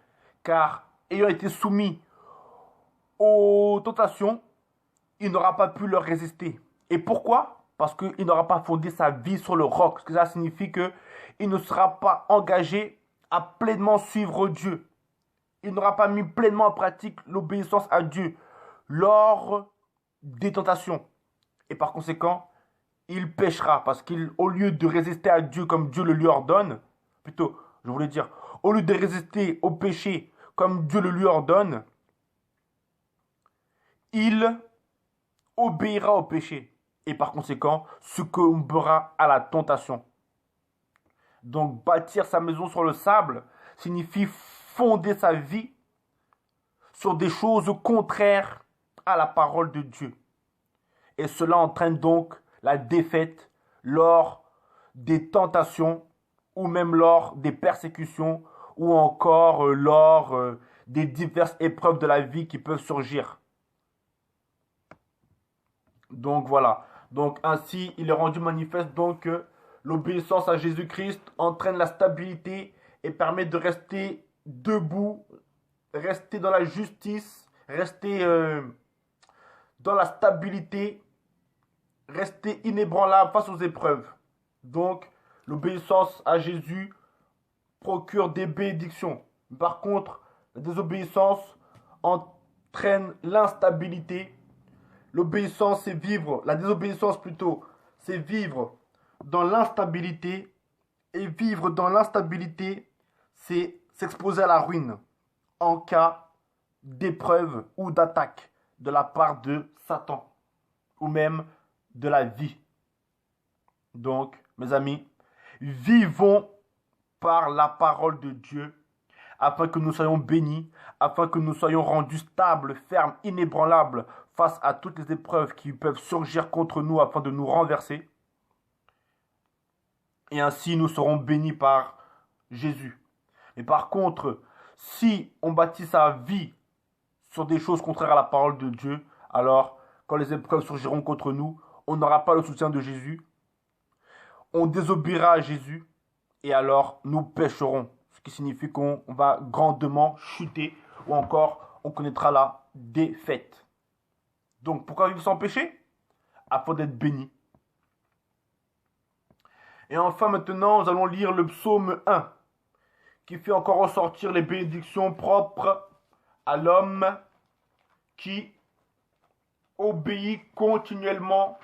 car ayant été soumis aux tentations, il n'aura pas pu leur résister. Et pourquoi? Parce qu'il n'aura pas fondé sa vie sur le roc. Ce que ça signifie qu'il ne sera pas engagé à pleinement suivre Dieu. Il n'aura pas mis pleinement en pratique l'obéissance à Dieu lors des tentations. Et par conséquent, il péchera parce qu'au lieu de résister à Dieu comme Dieu le lui ordonne, plutôt, je voulais dire, au lieu de résister au péché comme Dieu le lui ordonne, il obéira au péché et par conséquent succombera à la tentation. Donc bâtir sa maison sur le sable signifie fonder sa vie sur des choses contraires à la parole de Dieu. Et cela entraîne donc la défaite lors des tentations ou même lors des persécutions ou encore lors des diverses épreuves de la vie qui peuvent surgir. Donc voilà. Donc ainsi, il est rendu manifeste donc que l'obéissance à Jésus-Christ entraîne la stabilité et permet de rester debout, rester dans la justice, rester dans la stabilité, rester inébranlable face aux épreuves. Donc, l'obéissance à Jésus procure des bénédictions. Par contre, la désobéissance entraîne l'instabilité. L'obéissance, c'est vivre, la désobéissance plutôt, c'est vivre dans l'instabilité Et vivre dans l'instabilité, c'est s'exposer à la ruine en cas d'épreuve ou d'attaque de la part de Satan ou même de la vie. Donc, mes amis, vivons par la parole de Dieu afin que nous soyons bénis, afin que nous soyons rendus stables, fermes, inébranlables face à toutes les épreuves qui peuvent surgir contre nous afin de nous renverser. Et ainsi, nous serons bénis par Jésus. Mais par contre, si on bâtit sa vie sur des choses contraires à la parole de Dieu, alors, quand les épreuves surgiront contre nous, on n'aura pas le soutien de Jésus, on désobéira à Jésus, et alors nous pécherons. Ce qui signifie qu'on va grandement chuter, ou encore on connaîtra la défaite. Donc, pourquoi vivre sans péché? Afin d'être béni. Et enfin, maintenant, nous allons lire le psaume 1, qui fait encore ressortir les bénédictions propres à l'homme qui obéit continuellement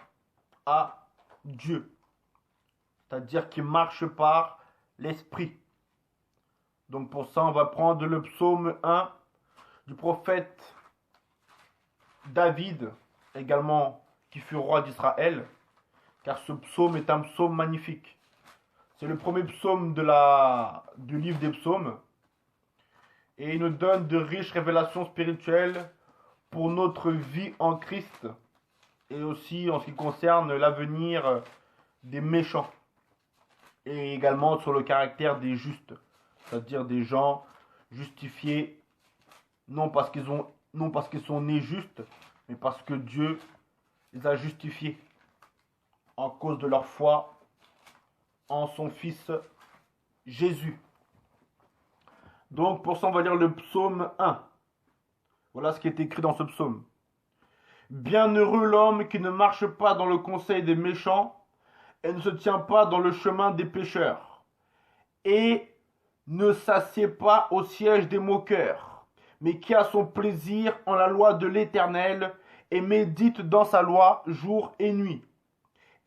à Dieu. C'est-à-dire qui marche par l'esprit. Donc pour ça, on va prendre le psaume 1 du prophète David, également qui fut roi d'Israël, car ce psaume est un psaume magnifique. C'est le premier psaume du livre des psaumes, et il nous donne de riches révélations spirituelles pour notre vie en Christ, et aussi en ce qui concerne l'avenir des méchants, et également sur le caractère des justes, c'est-à-dire des gens justifiés, non parce qu'ils sont nés justes, mais parce que Dieu les a justifiés en cause de leur foi en son Fils Jésus. Donc pour ça, on va lire le psaume 1. Voilà ce qui est écrit dans ce psaume. Bienheureux l'homme qui ne marche pas dans le conseil des méchants et ne se tient pas dans le chemin des pécheurs, et ne s'assied pas au siège des moqueurs, mais qui a son plaisir en la loi de l'Éternel et médite dans sa loi jour et nuit.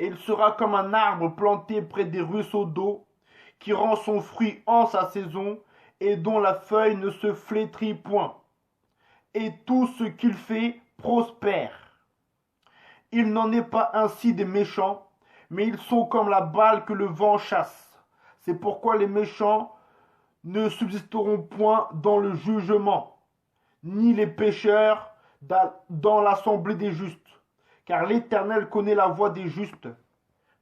Et il sera comme un arbre planté près des ruisseaux d'eau, qui rend son fruit en sa saison et dont la feuille ne se flétrit point. Et tout ce qu'il fait prospère. Il n'en est pas ainsi des méchants, mais ils sont comme la balle que le vent chasse. C'est pourquoi les méchants ne subsisteront point dans le jugement, ni les pécheurs dans l'assemblée des justes. Car l'Éternel connaît la voie des justes,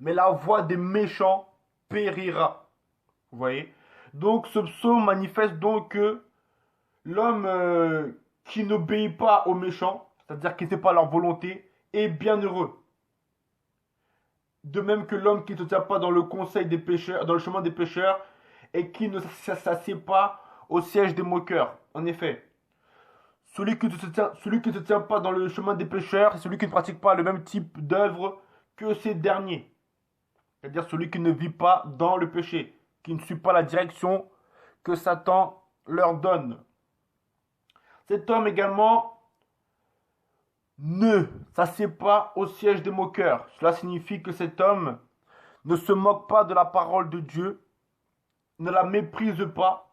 mais la voie des méchants périra. Vous voyez? Donc ce psaume manifeste donc que l'homme qui n'obéit pas aux méchants, c'est-à-dire qui ne fait pas leur volonté, est bienheureux. De même que l'homme qui ne se tient pas dans le conseil des pécheurs, dans le chemin des pécheurs, et qui ne s'assied pas au siège des moqueurs. En effet, celui qui ne se tient pas dans le chemin des pécheurs, c'est celui qui ne pratique pas le même type d'œuvre que ces derniers. C'est-à-dire celui qui ne vit pas dans le péché, qui ne suit pas la direction que Satan leur donne. Cet homme également ne s'assied pas au siège des moqueurs. Cela signifie que cet homme ne se moque pas de la parole de Dieu, ne la méprise pas,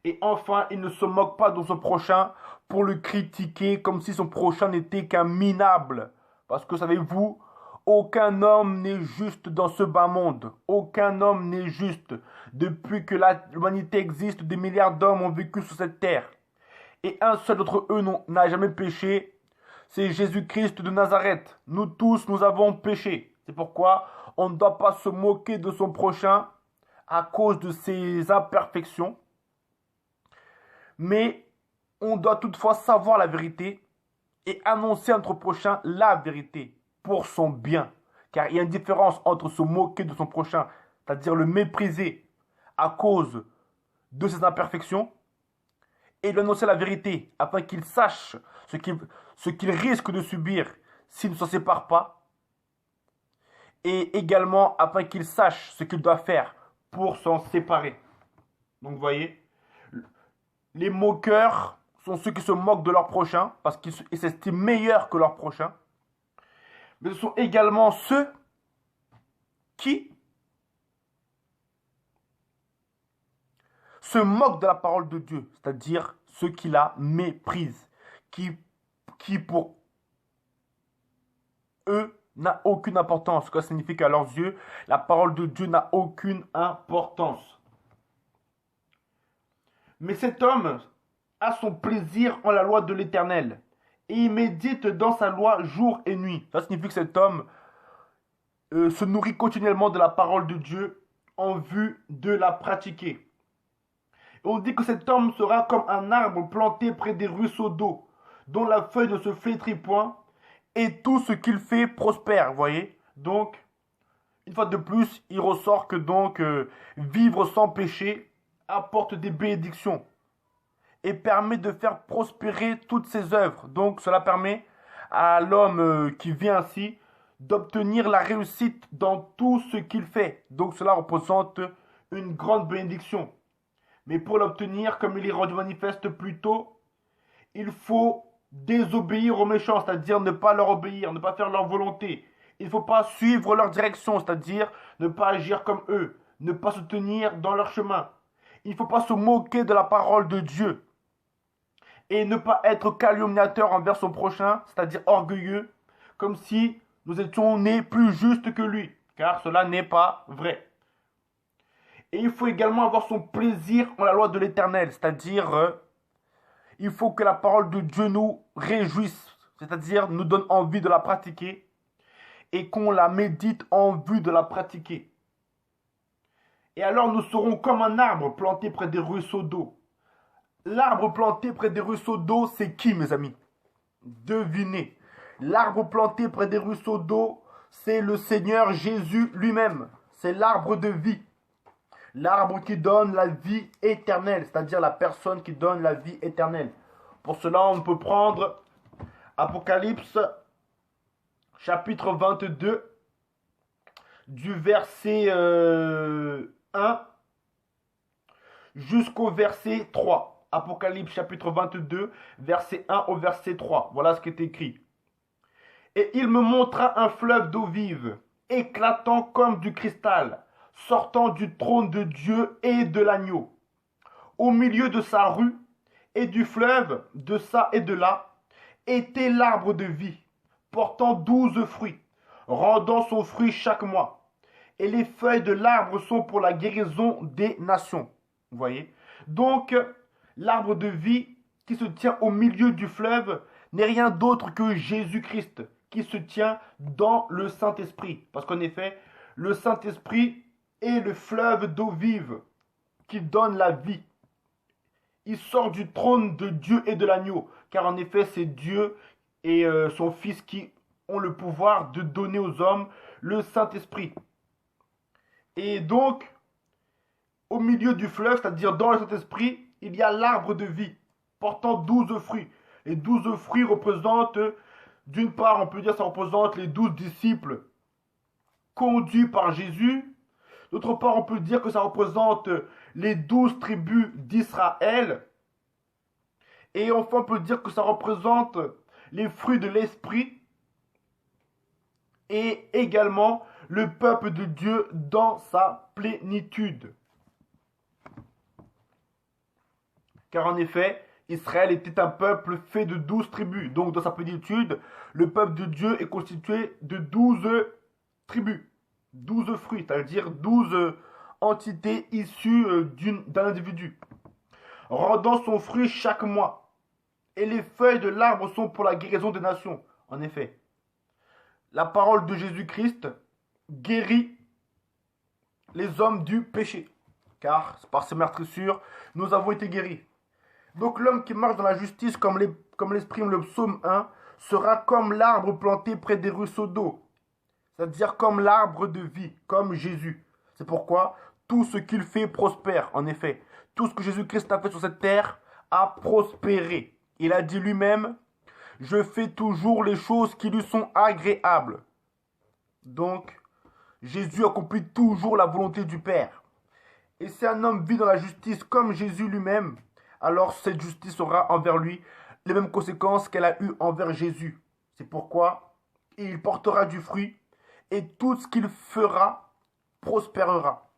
et enfin, il ne se moque pas de son prochain pour le critiquer comme si son prochain n'était qu'un minable. Parce que savez-vous, aucun homme n'est juste dans ce bas monde. Aucun homme n'est juste. Depuis que l'humanité existe, des milliards d'hommes ont vécu sur cette terre. Et un seul d'entre eux n'a jamais péché. C'est Jésus-Christ de Nazareth. Nous tous, nous avons péché. C'est pourquoi on ne doit pas se moquer de son prochain à cause de ses imperfections. Mais on doit toutefois savoir la vérité et annoncer à notre prochain la vérité pour son bien. Car il y a une différence entre se moquer de son prochain, c'est-à-dire le mépriser à cause de ses imperfections, et lui annoncer la vérité afin qu'il sache ce qu'il risque de subir s'il ne s'en sépare pas, et également afin qu'il sache ce qu'il doit faire pour s'en séparer. Donc vous voyez, les moqueurs sont ceux qui se moquent de leur prochain parce qu'ils s'estiment meilleurs que leur prochain. Mais ce sont également ceux qui se moquent de la parole de Dieu, c'est-à-dire ceux qui la méprisent, qui pour eux n'a aucune importance. Ce que ça signifie qu'à leurs yeux, la parole de Dieu n'a aucune importance. Mais cet homme a son plaisir en la loi de l'Éternel, et il médite dans sa loi jour et nuit. Ça signifie que cet homme se nourrit continuellement de la parole de Dieu en vue de la pratiquer. Et on dit que cet homme sera comme un arbre planté près des ruisseaux d'eau, dont la feuille ne se flétrit point, et tout ce qu'il fait prospère, vous voyez. Donc, une fois de plus, il ressort que donc vivre sans péché apporte des bénédictions et permet de faire prospérer toutes ses œuvres. Donc, cela permet à l'homme qui vit ainsi d'obtenir la réussite dans tout ce qu'il fait. Donc, cela représente une grande bénédiction. Mais pour l'obtenir, comme il est rendu manifeste plus tôt, il faut désobéir aux méchants, c'est-à-dire ne pas leur obéir, ne pas faire leur volonté. Il ne faut pas suivre leur direction, c'est-à-dire ne pas agir comme eux, ne pas se tenir dans leur chemin. Il ne faut pas se moquer de la parole de Dieu et ne pas être calomniateur envers son prochain, c'est-à-dire orgueilleux, comme si nous étions nés plus justes que lui, car cela n'est pas vrai. Et il faut également avoir son plaisir en la loi de l'Éternel, c'est-à-dire il faut que la parole de Dieu nous réjouisse, c'est-à-dire nous donne envie de la pratiquer et qu'on la médite en vue de la pratiquer. Et alors nous serons comme un arbre planté près des ruisseaux d'eau. L'arbre planté près des ruisseaux d'eau, c'est qui, mes amis? Devinez. L'arbre planté près des ruisseaux d'eau, c'est le Seigneur Jésus lui-même. C'est l'arbre de vie. L'arbre qui donne la vie éternelle, c'est-à-dire la personne qui donne la vie éternelle. Pour cela, on peut prendre Apocalypse, chapitre 22, du verset 1 jusqu'au verset 3. Apocalypse, chapitre 22, verset 1 au verset 3. Voilà ce qui est écrit. Et il me montra un fleuve d'eau vive, éclatant comme du cristal, sortant du trône de Dieu et de l'agneau. Au milieu de sa rue et du fleuve, de ça et de là, était l'arbre de vie, portant 12 fruits, rendant son fruit chaque mois. Et les feuilles de l'arbre sont pour la guérison des nations. Vous voyez? Donc, l'arbre de vie qui se tient au milieu du fleuve n'est rien d'autre que Jésus-Christ, qui se tient dans le Saint-Esprit. Parce qu'en effet, le Saint-Esprit est le fleuve d'eau vive qui donne la vie. Il sort du trône de Dieu et de l'agneau, car en effet, c'est Dieu et son Fils qui ont le pouvoir de donner aux hommes le Saint-Esprit. Et donc, au milieu du fleuve, c'est-à-dire dans le Saint-Esprit, il y a l'arbre de vie, portant 12 fruits. Les 12 fruits représentent, d'une part, on peut dire ça représente les 12 disciples conduits par Jésus. D'autre part, on peut dire que ça représente les 12 tribus d'Israël. Et enfin, on peut dire que ça représente les fruits de l'esprit et également le peuple de Dieu dans sa plénitude. Car en effet, Israël était un peuple fait de 12 tribus. Donc dans sa plénitude, le peuple de Dieu est constitué de 12 tribus, 12 fruits, c'est-à-dire 12 entités issues d'un individu, rendant son fruit chaque mois. Et les feuilles de l'arbre sont pour la guérison des nations. En effet, la parole de Jésus-Christ guérit les hommes du péché. Car par ses meurtrissures, nous avons été guéris. Donc l'homme qui marche dans la justice, comme l'exprime le psaume 1, sera comme l'arbre planté près des ruisseaux d'eau. C'est-à-dire comme l'arbre de vie, comme Jésus. C'est pourquoi tout ce qu'il fait prospère. En effet, tout ce que Jésus-Christ a fait sur cette terre a prospéré. Il a dit lui-même, je fais toujours les choses qui lui sont agréables. Donc, Jésus accomplit toujours la volonté du Père. Et si un homme vit dans la justice comme Jésus lui-même, alors cette justice aura envers lui les mêmes conséquences qu'elle a eues envers Jésus. C'est pourquoi il portera du fruit et tout ce qu'il fera prospérera.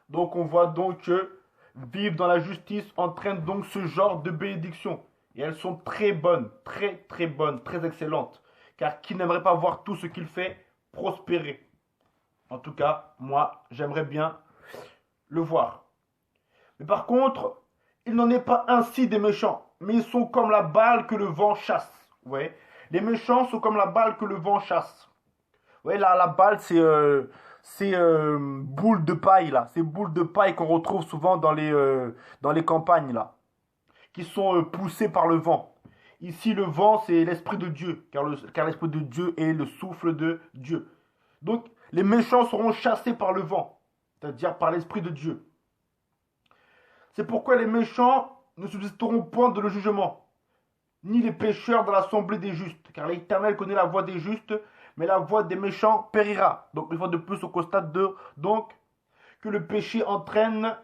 Donc on voit donc que Vivre dans la justice entraîne donc ce genre de bénédictions. Et elles sont très bonnes, très bonnes, très excellentes. Car qui n'aimerait pas voir tout ce qu'il fait prospérer? En tout cas, moi, j'aimerais bien le voir. Mais par contre, il n'en est pas ainsi des méchants. Mais ils sont comme la balle que le vent chasse. Vous voyez? Les méchants sont comme la balle que le vent chasse. Vous voyez, là, la balle, c'est boule de paille, là. C'est boule de paille qu'on retrouve souvent dans les campagnes, là. Qui sont poussées par le vent. Ici, le vent, c'est l'Esprit de Dieu. Car l'Esprit de Dieu est le souffle de Dieu. Donc, les méchants seront chassés par le vent. C'est-à-dire par l'Esprit de Dieu. C'est pourquoi les méchants ne subsisteront point de le jugement, ni les pécheurs dans l'assemblée des justes. Car l'Éternel connaît la voie des justes, mais la voie des méchants périra. Donc, une fois de plus, on constate donc que le péché entraîne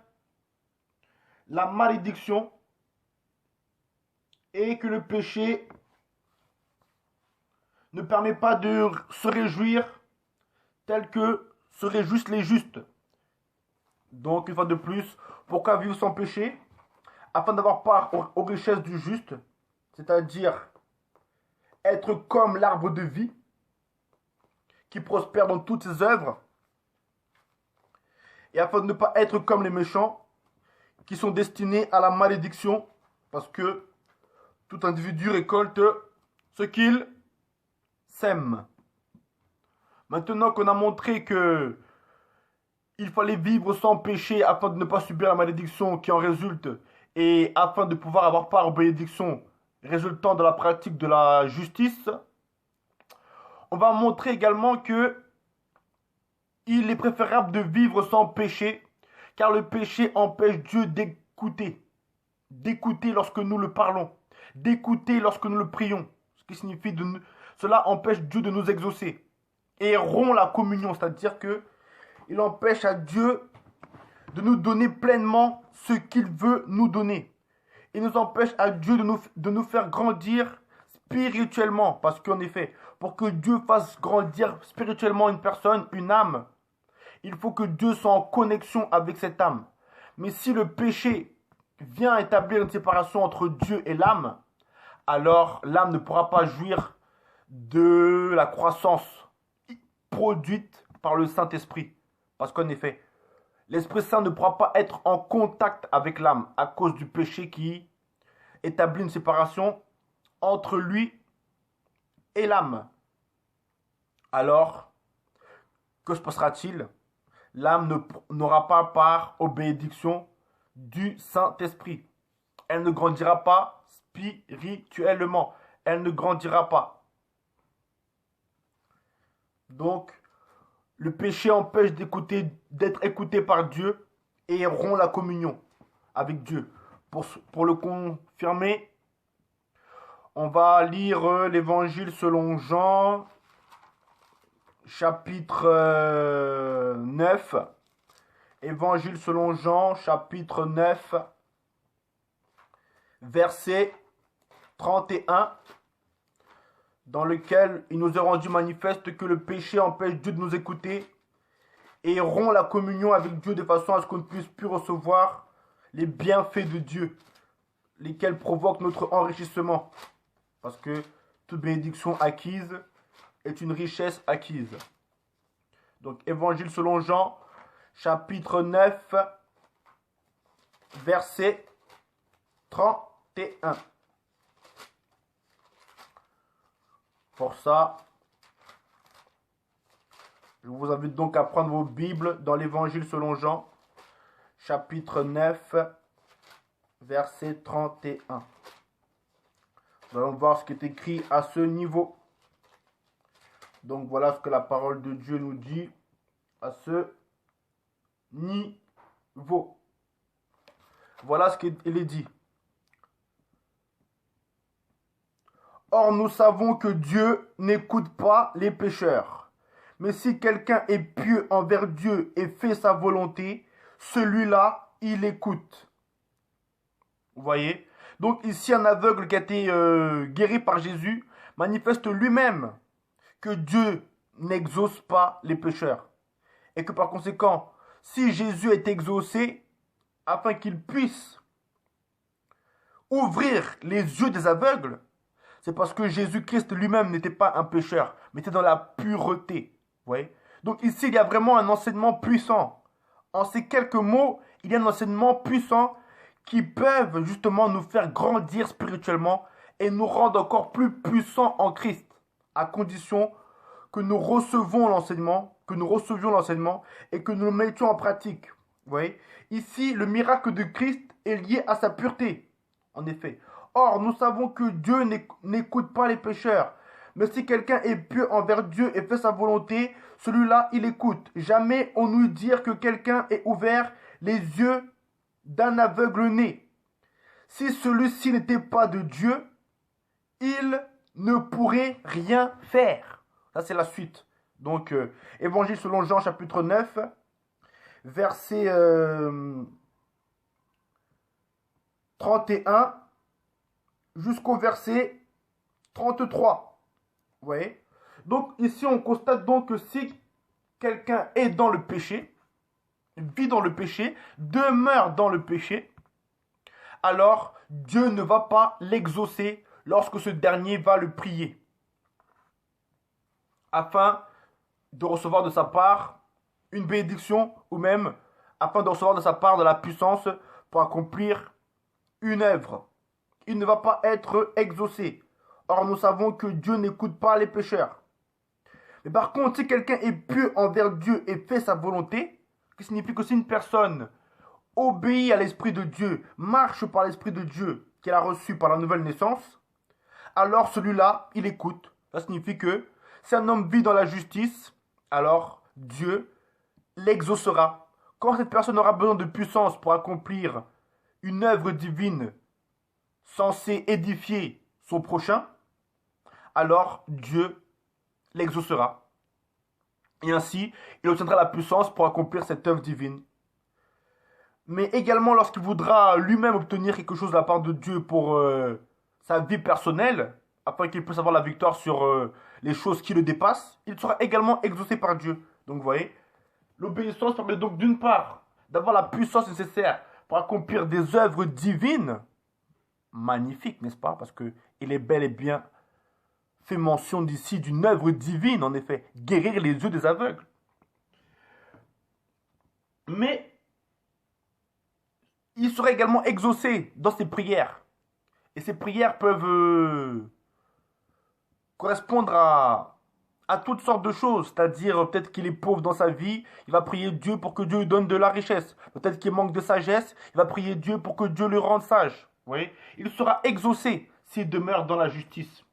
la malédiction et que le péché ne permet pas de se réjouir tel que se réjouissent les justes. Donc, une fois de plus, pourquoi vivre sans péché? Afin d'avoir part aux richesses du juste, c'est-à-dire être comme l'arbre de vie qui prospère dans toutes ses œuvres, et afin de ne pas être comme les méchants qui sont destinés à la malédiction, parce que tout individu récolte ce qu'il sème. Maintenant qu'on a montré que il fallait vivre sans péché afin de ne pas subir la malédiction qui en résulte et afin de pouvoir avoir part aux bénédictions résultant de la pratique de la justice, on va montrer également que il est préférable de vivre sans péché, car le péché empêche Dieu d'écouter lorsque nous le parlons, d'écouter lorsque nous le prions, ce qui signifie cela empêche Dieu de nous exaucer et rompt la communion, c'est-à-dire que il empêche à Dieu de nous donner pleinement ce qu'il veut nous donner. Il nous empêche à Dieu de nous faire grandir spirituellement. Parce qu'en effet, pour que Dieu fasse grandir spirituellement une personne, une âme, il faut que Dieu soit en connexion avec cette âme. Mais si le péché vient établir une séparation entre Dieu et l'âme, alors l'âme ne pourra pas jouir de la croissance produite par le Saint-Esprit. Parce qu'en effet, l'Esprit Saint ne pourra pas être en contact avec l'âme à cause du péché qui établit une séparation entre lui et l'âme. Alors, que se passera-t-il? L'âme n'aura pas part aux bénédictions du Saint-Esprit. Elle ne grandira pas spirituellement. Elle ne grandira pas. Donc, le péché empêche d'être écouté par Dieu et rompt la communion avec Dieu. Pour le confirmer, on va lire l'évangile selon Jean, chapitre 9. Évangile selon Jean, chapitre 9, verset 31. Dans lequel il nous est rendu manifeste que le péché empêche Dieu de nous écouter et rompt la communion avec Dieu de façon à ce qu'on ne puisse plus recevoir les bienfaits de Dieu, lesquels provoquent notre enrichissement. Parce que toute bénédiction acquise est une richesse acquise. Donc, Évangile selon Jean, chapitre 9, verset 31. Pour ça, je vous invite donc à prendre vos Bibles dans l'Évangile selon Jean, chapitre 9, verset 31. Nous allons voir ce qui est écrit à ce niveau. Donc voilà ce que la parole de Dieu nous dit à ce niveau. Voilà ce qu'il est dit. Or, nous savons que Dieu n'écoute pas les pécheurs. Mais si quelqu'un est pieux envers Dieu et fait sa volonté, celui-là, il écoute. Vous voyez? Donc ici, un aveugle qui a été guéri par Jésus manifeste lui-même que Dieu n'exauce pas les pécheurs. Et que par conséquent, si Jésus est exaucé, afin qu'ils puissent ouvrir les yeux des aveugles, c'est parce que Jésus-Christ lui-même n'était pas un pécheur, mais était dans la pureté. Vous voyez? Donc ici, il y a vraiment un enseignement puissant. En ces quelques mots, il y a un enseignement puissant qui peuvent justement nous faire grandir spirituellement et nous rendre encore plus puissants en Christ, à condition que nous recevions l'enseignement et que nous le mettions en pratique. Vous voyez? Ici, le miracle de Christ est lié à sa pureté, en effet. Or, nous savons que Dieu n'écoute pas les pécheurs. Mais si quelqu'un est pieux envers Dieu et fait sa volonté, celui-là, il écoute. Jamais on nous dit que quelqu'un ait ouvert les yeux d'un aveugle né. Si celui-ci n'était pas de Dieu, il ne pourrait rien faire. Ça, c'est la suite. Donc, Évangile selon Jean, chapitre 9, verset 31 jusqu'au verset 33. Vous voyez? Donc, ici, on constate donc que si quelqu'un est dans le péché, vit dans le péché, demeure dans le péché, alors Dieu ne va pas l'exaucer lorsque ce dernier va le prier, afin de recevoir de sa part une bénédiction, ou même afin de recevoir de sa part de la puissance pour accomplir une œuvre. Il ne va pas être exaucé. Or, nous savons que Dieu n'écoute pas les pécheurs. Mais par contre, si quelqu'un est pieux envers Dieu et fait sa volonté, ce qui signifie que si une personne obéit à l'Esprit de Dieu, marche par l'Esprit de Dieu qu'elle a reçu par la nouvelle naissance, alors celui-là, il écoute. Ça signifie que si un homme vit dans la justice, alors Dieu l'exaucera. Quand cette personne aura besoin de puissance pour accomplir une œuvre divine censée édifier son prochain, alors Dieu l'exaucera. Et ainsi, il obtiendra la puissance pour accomplir cette œuvre divine. Mais également, lorsqu'il voudra lui-même obtenir quelque chose de la part de Dieu pour sa vie personnelle, afin qu'il puisse avoir la victoire sur les choses qui le dépassent, il sera également exaucé par Dieu. Donc vous voyez, l'obéissance permet donc d'une part d'avoir la puissance nécessaire pour accomplir des œuvres divines, magnifiques, n'est-ce pas? Parce qu'il est bel et bien fait mention d'ici d'une œuvre divine, en effet, guérir les yeux des aveugles. Mais il sera également exaucé dans ses prières. Et ces prières peuvent correspondre à toutes sortes de choses. C'est-à-dire, peut-être qu'il est pauvre dans sa vie, il va prier Dieu pour que Dieu lui donne de la richesse. Peut-être qu'il manque de sagesse, il va prier Dieu pour que Dieu le rende sage. Vous voyez? Il sera exaucé s'il demeure dans la justice.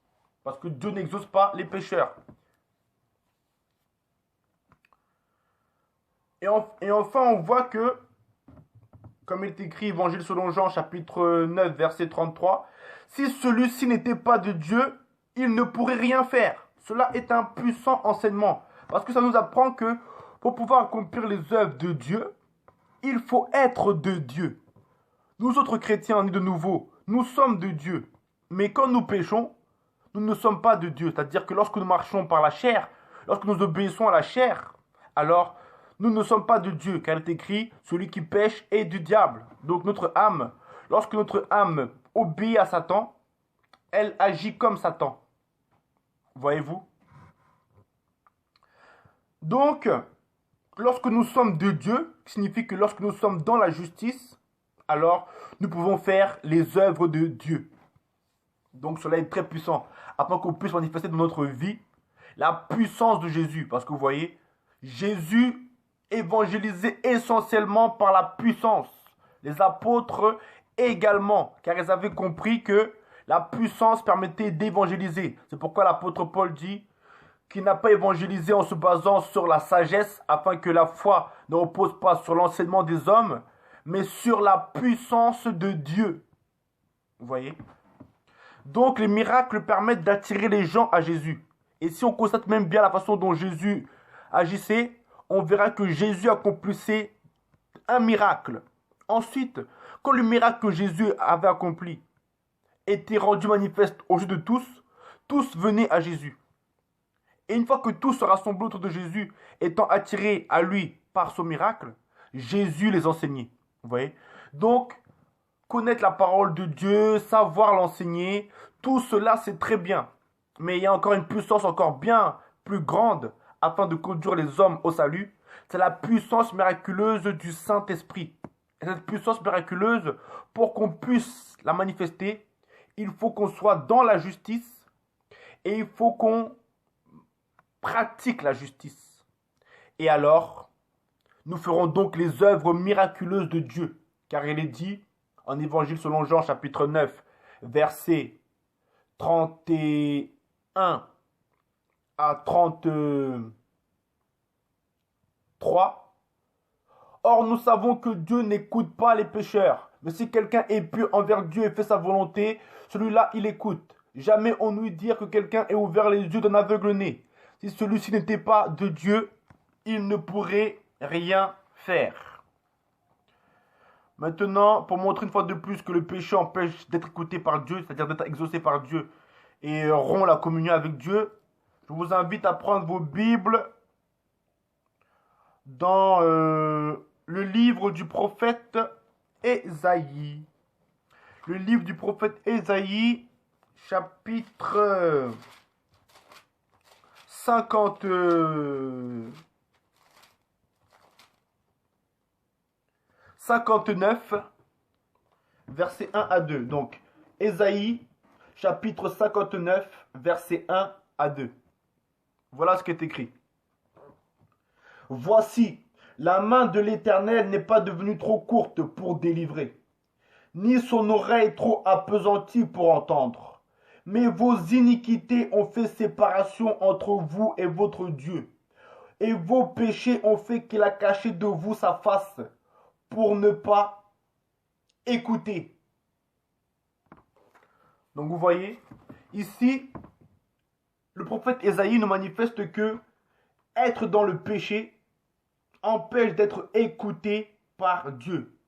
Parce que Dieu n'exauce pas les pécheurs. Et enfin, on voit que, comme il est écrit, Évangile selon Jean, chapitre 9, verset 33, si celui-ci n'était pas de Dieu, il ne pourrait rien faire. Cela est un puissant enseignement. Parce que ça nous apprend que pour pouvoir accomplir les œuvres de Dieu, il faut être de Dieu. Nous autres chrétiens nés de nouveau, nous sommes de Dieu. Mais quand nous péchons, nous ne sommes pas de Dieu. C'est-à-dire que lorsque nous marchons par la chair, lorsque nous obéissons à la chair, alors nous ne sommes pas de Dieu. Car il est écrit, celui qui pêche est du diable. Donc notre âme, lorsque notre âme obéit à Satan, elle agit comme Satan. Voyez-vous? Donc, lorsque nous sommes de Dieu, ce qui signifie que lorsque nous sommes dans la justice, alors nous pouvons faire les œuvres de Dieu. Donc cela est très puissant, afin qu'on puisse manifester dans notre vie la puissance de Jésus. Parce que vous voyez, Jésus évangélisait essentiellement par la puissance. Les apôtres également, car ils avaient compris que la puissance permettait d'évangéliser. C'est pourquoi l'apôtre Paul dit qu'il n'a pas évangélisé en se basant sur la sagesse, afin que la foi ne repose pas sur l'enseignement des hommes, mais sur la puissance de Dieu. Vous voyez? Donc les miracles permettent d'attirer les gens à Jésus. Et si on constate même bien la façon dont Jésus agissait, on verra que Jésus accomplissait un miracle. Ensuite, quand le miracle que Jésus avait accompli était rendu manifeste aux yeux de tous venaient à Jésus. Et une fois que tous se rassemblaient autour de Jésus, étant attirés à lui par son miracle, Jésus les enseignait. Vous voyez? Donc, connaître la parole de Dieu, savoir l'enseigner, tout cela c'est très bien. Mais il y a encore une puissance encore bien plus grande afin de conduire les hommes au salut. C'est la puissance miraculeuse du Saint-Esprit. Et cette puissance miraculeuse, pour qu'on puisse la manifester, il faut qu'on soit dans la justice et il faut qu'on pratique la justice. Et alors, nous ferons donc les œuvres miraculeuses de Dieu. Car il est dit en Évangile selon Jean chapitre 9, versets 31 à 33. Or nous savons que Dieu n'écoute pas les pécheurs. Mais si quelqu'un est pur envers Dieu et fait sa volonté, celui-là il écoute. Jamais on nous dire que quelqu'un ait ouvert les yeux d'un aveugle-né. Si celui-ci n'était pas de Dieu, il ne pourrait rien faire. Maintenant, pour montrer une fois de plus que le péché empêche d'être écouté par Dieu, c'est-à-dire d'être exaucé par Dieu, et rompt la communion avec Dieu, je vous invite à prendre vos Bibles dans le livre du prophète Ésaïe. Le livre du prophète Ésaïe, chapitre 59, versets 1 à 2. Donc, Ésaïe, chapitre 59, versets 1 à 2. Voilà ce qui est écrit. Voici, la main de l'Éternel n'est pas devenue trop courte pour délivrer, ni son oreille trop appesantie pour entendre. Mais vos iniquités ont fait séparation entre vous et votre Dieu, et vos péchés ont fait qu'il a caché de vous sa face, pour ne pas écouter. Donc vous voyez, ici, le prophète Ésaïe nous manifeste que être dans le péché empêche d'être écouté par Dieu.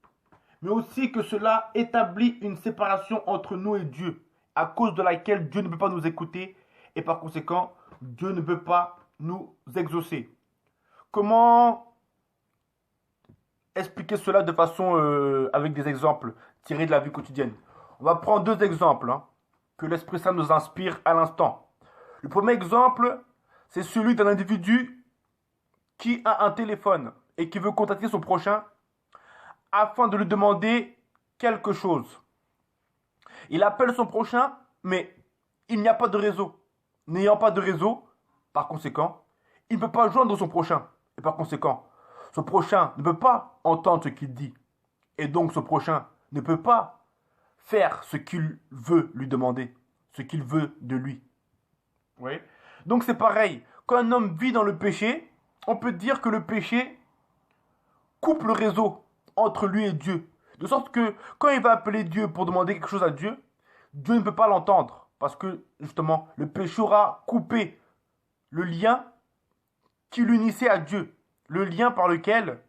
Mais aussi que cela établit une séparation entre nous et Dieu, à cause de laquelle Dieu ne peut pas nous écouter et par conséquent, Dieu ne peut pas nous exaucer. Comment expliquer cela de façon avec des exemples tirés de la vie quotidienne? On va prendre deux exemples que l'Esprit Saint nous inspire à l'instant. Le premier exemple, c'est celui d'un individu qui a un téléphone et qui veut contacter son prochain afin de lui demander quelque chose. Il appelle son prochain, mais il n'y a pas de réseau. N'ayant pas de réseau, par conséquent, il ne peut pas joindre son prochain. Et par conséquent, son prochain ne peut pas entendre ce qu'il dit. Et donc, ce prochain ne peut pas faire ce qu'il veut lui demander, ce qu'il veut de lui. Oui. Donc, c'est pareil. Quand un homme vit dans le péché, on peut dire que le péché coupe le réseau entre lui et Dieu. De sorte que quand il va appeler Dieu pour demander quelque chose à Dieu, Dieu ne peut pas l'entendre. Parce que, justement, le péché aura coupé le lien qui l'unissait à Dieu. Le lien par lequel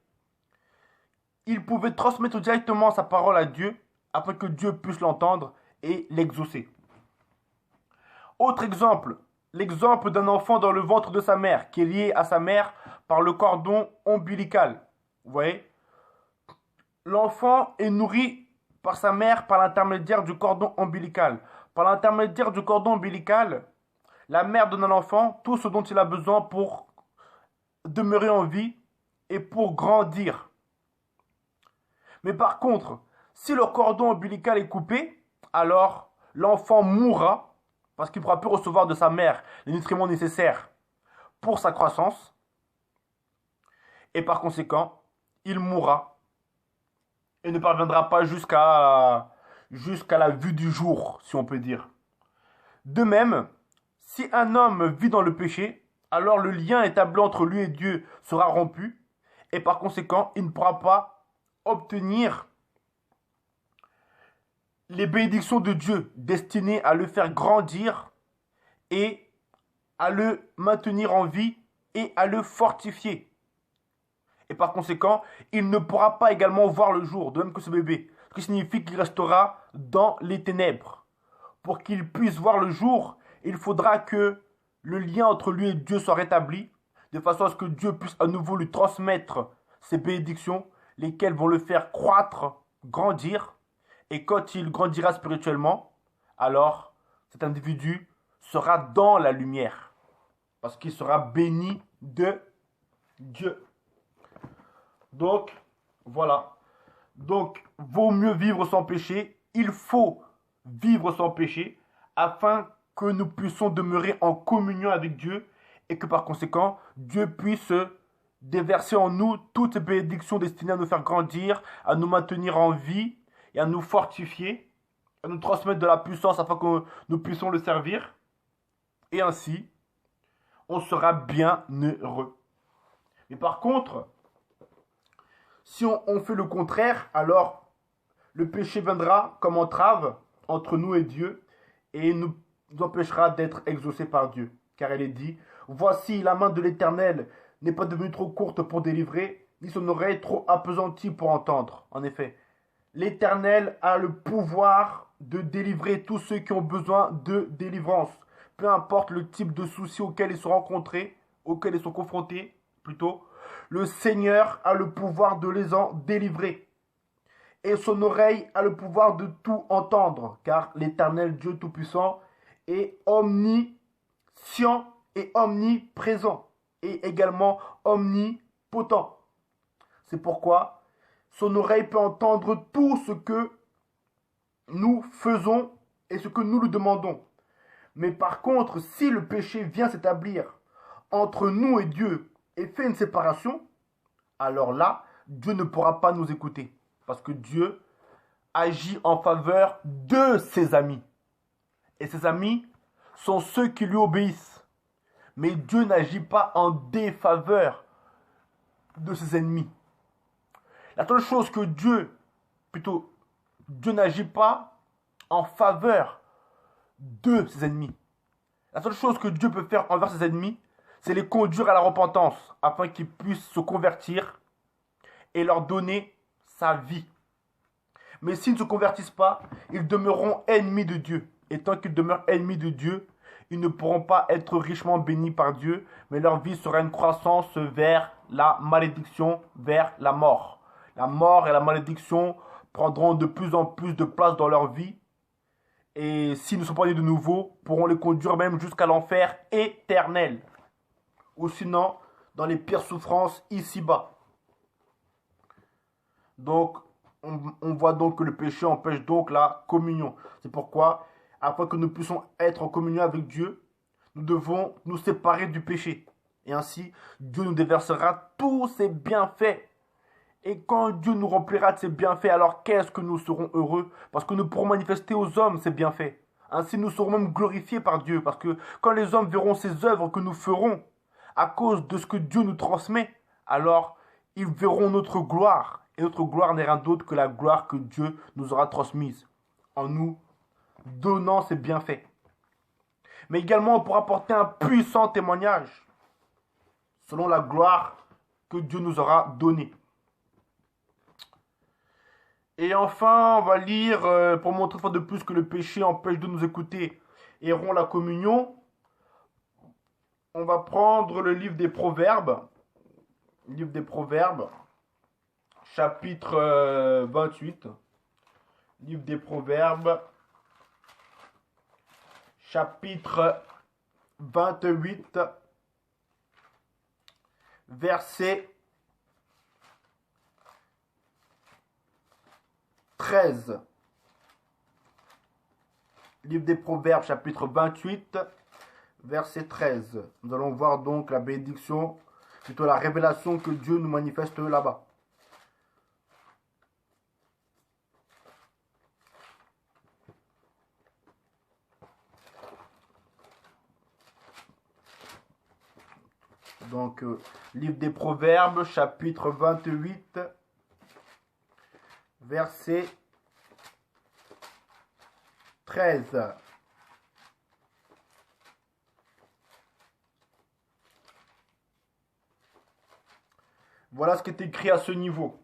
il pouvait transmettre directement sa parole à Dieu afin que Dieu puisse l'entendre et l'exaucer. Autre exemple, l'exemple d'un enfant dans le ventre de sa mère qui est lié à sa mère par le cordon ombilical. Vous voyez, l'enfant est nourri par sa mère par l'intermédiaire du cordon ombilical. Par l'intermédiaire du cordon ombilical, la mère donne à l'enfant tout ce dont il a besoin pour demeurer en vie et pour grandir. Mais par contre, si le cordon ombilical est coupé, alors l'enfant mourra parce qu'il ne pourra plus recevoir de sa mère les nutriments nécessaires pour sa croissance. Et par conséquent, il mourra et ne parviendra pas jusqu'à la vue du jour, si on peut dire. De même, si un homme vit dans le péché, alors le lien établi entre lui et Dieu sera rompu et par conséquent, il ne pourra pas obtenir les bénédictions de Dieu destinées à le faire grandir et à le maintenir en vie et à le fortifier. Et par conséquent, il ne pourra pas également voir le jour, de même que ce bébé. Ce qui signifie qu'il restera dans les ténèbres. Pour qu'il puisse voir le jour, il faudra que le lien entre lui et Dieu soit rétabli, de façon à ce que Dieu puisse à nouveau lui transmettre ses bénédictions, lesquelles vont le faire croître grandir. Et quand il grandira spirituellement, alors cet individu sera dans la lumière. Parce qu'il sera béni de Dieu. Donc, voilà. Donc, vaut mieux vivre sans péché. Il faut vivre sans péché afin que nous puissions demeurer en communion avec Dieu et que par conséquent, Dieu puisse déverser en nous toutes ces bénédictions destinées à nous faire grandir, à nous maintenir en vie et à nous fortifier, à nous transmettre de la puissance afin que nous puissions le servir. Et ainsi, on sera bien heureux. Mais par contre, si on fait le contraire, alors le péché viendra comme entrave entre nous et Dieu et nous empêchera d'être exaucés par Dieu. Car il est dit, voici la main de l'Éternel n'est pas devenue trop courte pour délivrer, ni son oreille trop appesantie pour entendre. En effet, l'Éternel a le pouvoir de délivrer tous ceux qui ont besoin de délivrance. Peu importe le type de soucis auxquels ils sont rencontrés, auxquels ils sont confrontés, plutôt, le Seigneur a le pouvoir de les en délivrer. Et son oreille a le pouvoir de tout entendre, car l'Éternel Dieu Tout-Puissant est omniscient et omniprésent, et également omnipotent. C'est pourquoi son oreille peut entendre tout ce que nous faisons et ce que nous lui demandons. Mais par contre, si le péché vient s'établir entre nous et Dieu et fait une séparation, alors là, Dieu ne pourra pas nous écouter. Parce que Dieu agit en faveur de ses amis. Et ses amis sont ceux qui lui obéissent. Mais Dieu n'agit pas en défaveur de ses ennemis. La seule chose que Dieu n'agit pas en faveur de ses ennemis. La seule chose que Dieu peut faire envers ses ennemis, c'est les conduire à la repentance, afin qu'ils puissent se convertir et leur donner sa vie. Mais s'ils ne se convertissent pas, ils demeureront ennemis de Dieu. Et tant qu'ils demeurent ennemis de Dieu, ils ne pourront pas être richement bénis par Dieu, mais leur vie sera une croissance vers la malédiction, vers la mort. La mort et la malédiction prendront de plus en plus de place dans leur vie. Et s'ils ne sont pas nés de nouveau, pourront les conduire même jusqu'à l'enfer éternel. Ou sinon, dans les pires souffrances ici-bas. Donc, on voit donc que le péché empêche donc la communion. C'est pourquoi, afin que nous puissions être en communion avec Dieu, nous devons nous séparer du péché. Et ainsi, Dieu nous déversera tous ses bienfaits. Et quand Dieu nous remplira de ses bienfaits, alors qu'est-ce que nous serons heureux? Parce que nous pourrons manifester aux hommes ces bienfaits. Ainsi, nous serons même glorifiés par Dieu. Parce que quand les hommes verront ces œuvres que nous ferons, à cause de ce que Dieu nous transmet, alors ils verront notre gloire. Et notre gloire n'est rien d'autre que la gloire que Dieu nous aura transmise en nous donnant ses bienfaits. Mais également, on pourra apporter un puissant témoignage selon la gloire que Dieu nous aura donnée. Et enfin, on va lire, pour montrer une fois de plus que le péché empêche de nous écouter et rompt la communion, on va prendre le livre des Proverbes. Livre des Proverbes, chapitre 28. Livre des Proverbes, chapitre 28, verset 13. Livre des Proverbes, chapitre 28, verset 13. Nous allons voir donc la bénédiction, plutôt la révélation que Dieu nous manifeste là-bas. Donc, livre des Proverbes, chapitre 28, verset 13. Voilà ce qui est écrit à ce niveau.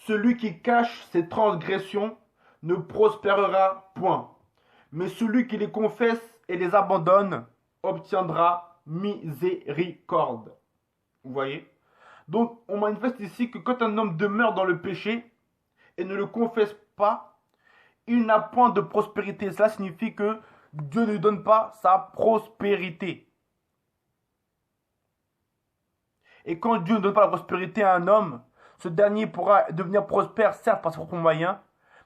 Celui qui cache ses transgressions ne prospérera point, mais celui qui les confesse et les abandonne obtiendra miséricorde. Vous voyez? Donc, on manifeste ici que quand un homme demeure dans le péché et ne le confesse pas, il n'a point de prospérité. Cela signifie que Dieu ne lui donne pas sa prospérité. Et quand Dieu ne donne pas la prospérité à un homme, ce dernier pourra devenir prospère, certes par ses propres moyens,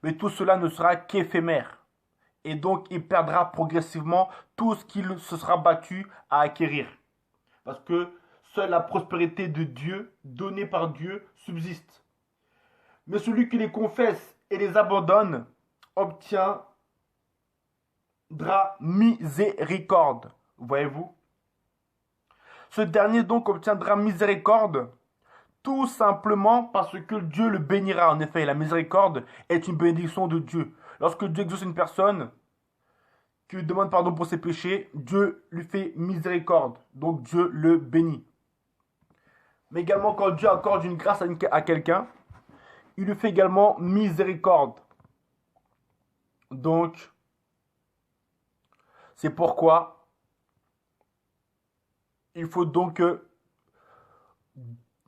mais tout cela ne sera qu'éphémère. Et donc, il perdra progressivement tout ce qu'il se sera battu à acquérir. Parce que seule la prospérité de Dieu, donnée par Dieu, subsiste. Mais celui qui les confesse et les abandonne obtiendra miséricorde. Voyez-vous? Ce dernier donc obtiendra miséricorde tout simplement parce que Dieu le bénira. En effet, la miséricorde est une bénédiction de Dieu. Lorsque Dieu exauce une personne qui lui demande pardon pour ses péchés, Dieu lui fait miséricorde. Donc Dieu le bénit. Mais également quand Dieu accorde une grâce à quelqu'un, il lui fait également miséricorde. Donc, c'est pourquoi il faut donc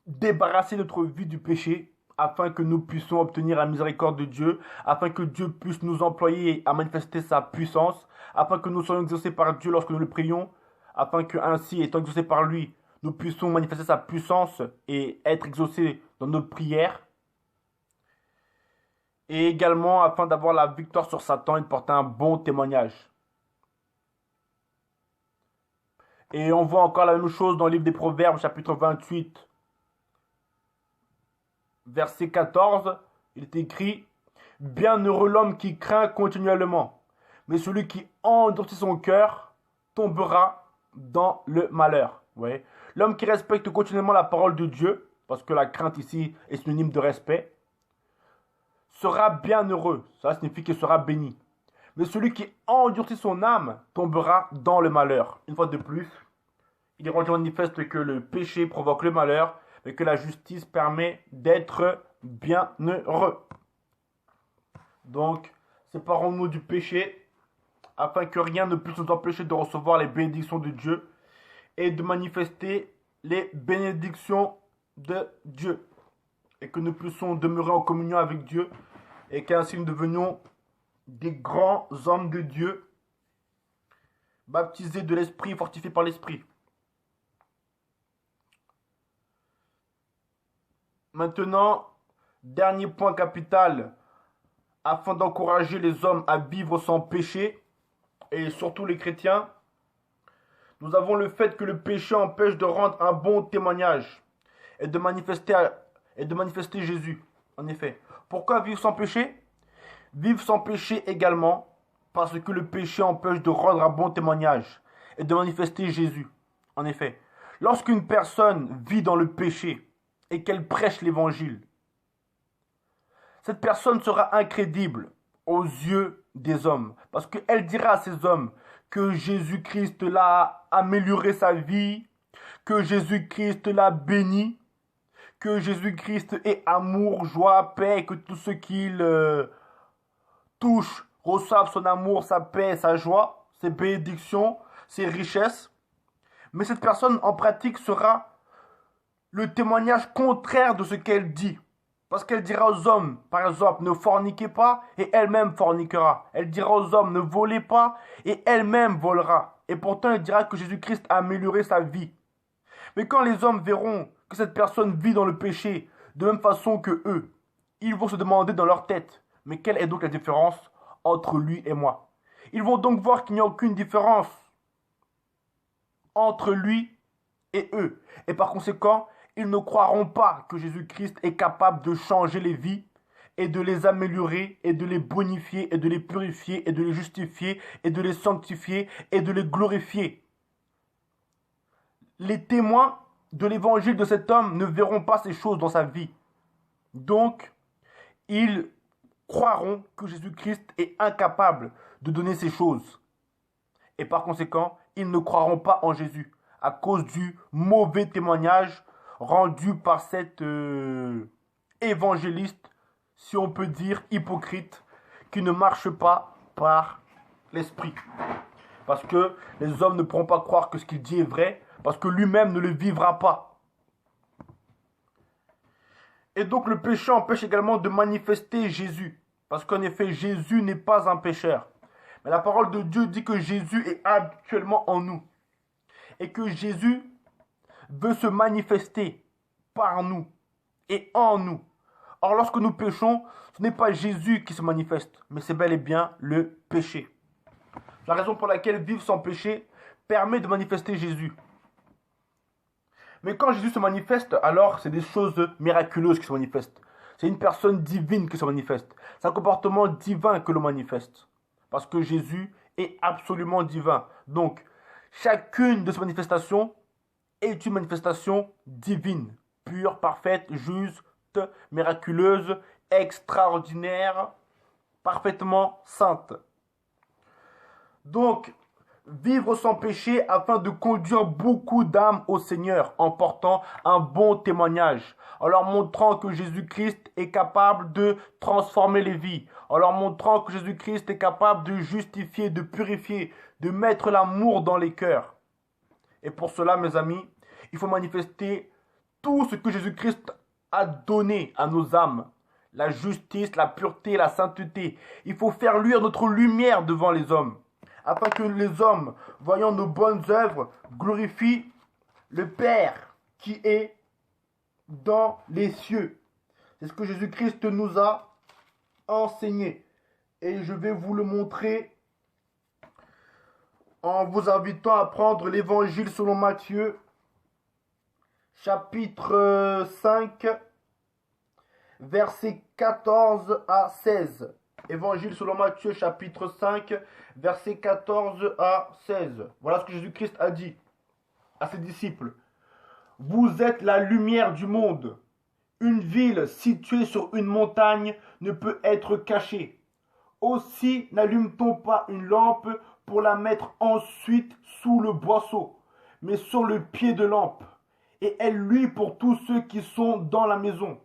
débarrasser notre vie du péché afin que nous puissions obtenir la miséricorde de Dieu, afin que Dieu puisse nous employer à manifester sa puissance, afin que nous soyons exaucés par Dieu lorsque nous le prions, afin que ainsi, étant exaucés par lui, nous puissions manifester sa puissance et être exaucés dans nos prières. Et également afin d'avoir la victoire sur Satan et de porter un bon témoignage. Et on voit encore la même chose dans le livre des Proverbes, chapitre 28, verset 14. Il est écrit « Bienheureux l'homme qui craint continuellement, mais celui qui endurcit son cœur tombera dans le malheur. » Ouais. L'homme qui respecte continuellement la parole de Dieu, parce que la crainte ici est synonyme de respect, sera bienheureux. Ça signifie qu'il sera béni. Mais celui qui endurcit son âme tombera dans le malheur. Une fois de plus, il est rendu manifeste que le péché provoque le malheur, mais que la justice permet d'être bienheureux. Donc, séparons-nous du péché, afin que rien ne puisse nous empêcher de recevoir les bénédictions de Dieu et de manifester les bénédictions de Dieu. Et que nous puissions demeurer en communion avec Dieu et qu'ainsi nous devenions des grands hommes de Dieu, baptisés de l'Esprit, fortifiés par l'Esprit. Maintenant, dernier point capital, afin d'encourager les hommes à vivre sans péché, et surtout les chrétiens, nous avons le fait que le péché empêche de rendre un bon témoignage et de manifester Jésus. En effet, pourquoi vivre sans péché? Vivre sans péché également parce que le péché empêche de rendre un bon témoignage et de manifester Jésus. En effet, lorsqu'une personne vit dans le péché et qu'elle prêche l'évangile, cette personne sera incrédible aux yeux des hommes parce qu'elle dira à ces hommes que Jésus-Christ l'a amélioré sa vie, que Jésus-Christ l'a béni, que Jésus-Christ est amour, joie, paix, que tout ce qu'il touche reçoivent son amour, sa paix, sa joie, ses bénédictions, ses richesses. Mais cette personne en pratique sera le témoignage contraire de ce qu'elle dit. Parce qu'elle dira aux hommes, par exemple, ne forniquez pas, et elle-même forniquera. Elle dira aux hommes, ne volez pas, et elle-même volera. Et pourtant, elle dira que Jésus-Christ a amélioré sa vie. Mais quand les hommes verront que cette personne vit dans le péché, de même façon que eux, ils vont se demander dans leur tête, mais quelle est donc la différence entre lui et moi? Ils vont donc voir qu'il n'y a aucune différence entre lui et eux. Et par conséquent, ils ne croiront pas que Jésus-Christ est capable de changer les vies et de les améliorer et de les bonifier et de les purifier et de les justifier et de les sanctifier et de les glorifier. Les témoins de l'évangile de cet homme ne verront pas ces choses dans sa vie. Donc, ils croiront que Jésus-Christ est incapable de donner ces choses. Et par conséquent, ils ne croiront pas en Jésus à cause du mauvais témoignage rendu par cet évangéliste, si on peut dire hypocrite, qui ne marche pas par l'esprit. Parce que les hommes ne pourront pas croire que ce qu'il dit est vrai, parce que lui-même ne le vivra pas. Et donc le péché empêche également de manifester Jésus. Parce qu'en effet, Jésus n'est pas un pécheur. Mais la parole de Dieu dit que Jésus est actuellement en nous. Et que Jésus veut se manifester par nous et en nous. Or, lorsque nous péchons, ce n'est pas Jésus qui se manifeste, mais c'est bel et bien le péché. La raison pour laquelle vivre sans péché permet de manifester Jésus. Mais quand Jésus se manifeste, alors c'est des choses miraculeuses qui se manifestent. C'est une personne divine qui se manifeste. C'est un comportement divin que l'on manifeste. Parce que Jésus est absolument divin. Donc, chacune de ces manifestations est une manifestation divine, pure, parfaite, juste, miraculeuse, extraordinaire, parfaitement sainte. Donc, vivre sans péché afin de conduire beaucoup d'âmes au Seigneur en portant un bon témoignage, en leur montrant que Jésus-Christ est capable de transformer les vies, en leur montrant que Jésus-Christ est capable de justifier, de purifier, de mettre l'amour dans les cœurs. Et pour cela, mes amis, il faut manifester tout ce que Jésus-Christ a donné à nos âmes. La justice, la pureté, la sainteté. Il faut faire luire notre lumière devant les hommes, afin que les hommes, voyant nos bonnes œuvres, glorifient le Père qui est dans les cieux. C'est ce que Jésus-Christ nous a enseigné. Et je vais vous le montrer en vous invitant à prendre l'évangile selon Matthieu, chapitre 5, versets 14 à 16. Évangile selon Matthieu, chapitre 5, versets 14 à 16. Voilà ce que Jésus-Christ a dit à ses disciples. Vous êtes la lumière du monde. Une ville située sur une montagne ne peut être cachée. Aussi n'allume-t-on pas une lampe pour la mettre ensuite sous le boisseau, mais sur le pied de lampe, et elle luit pour tous ceux qui sont dans la maison.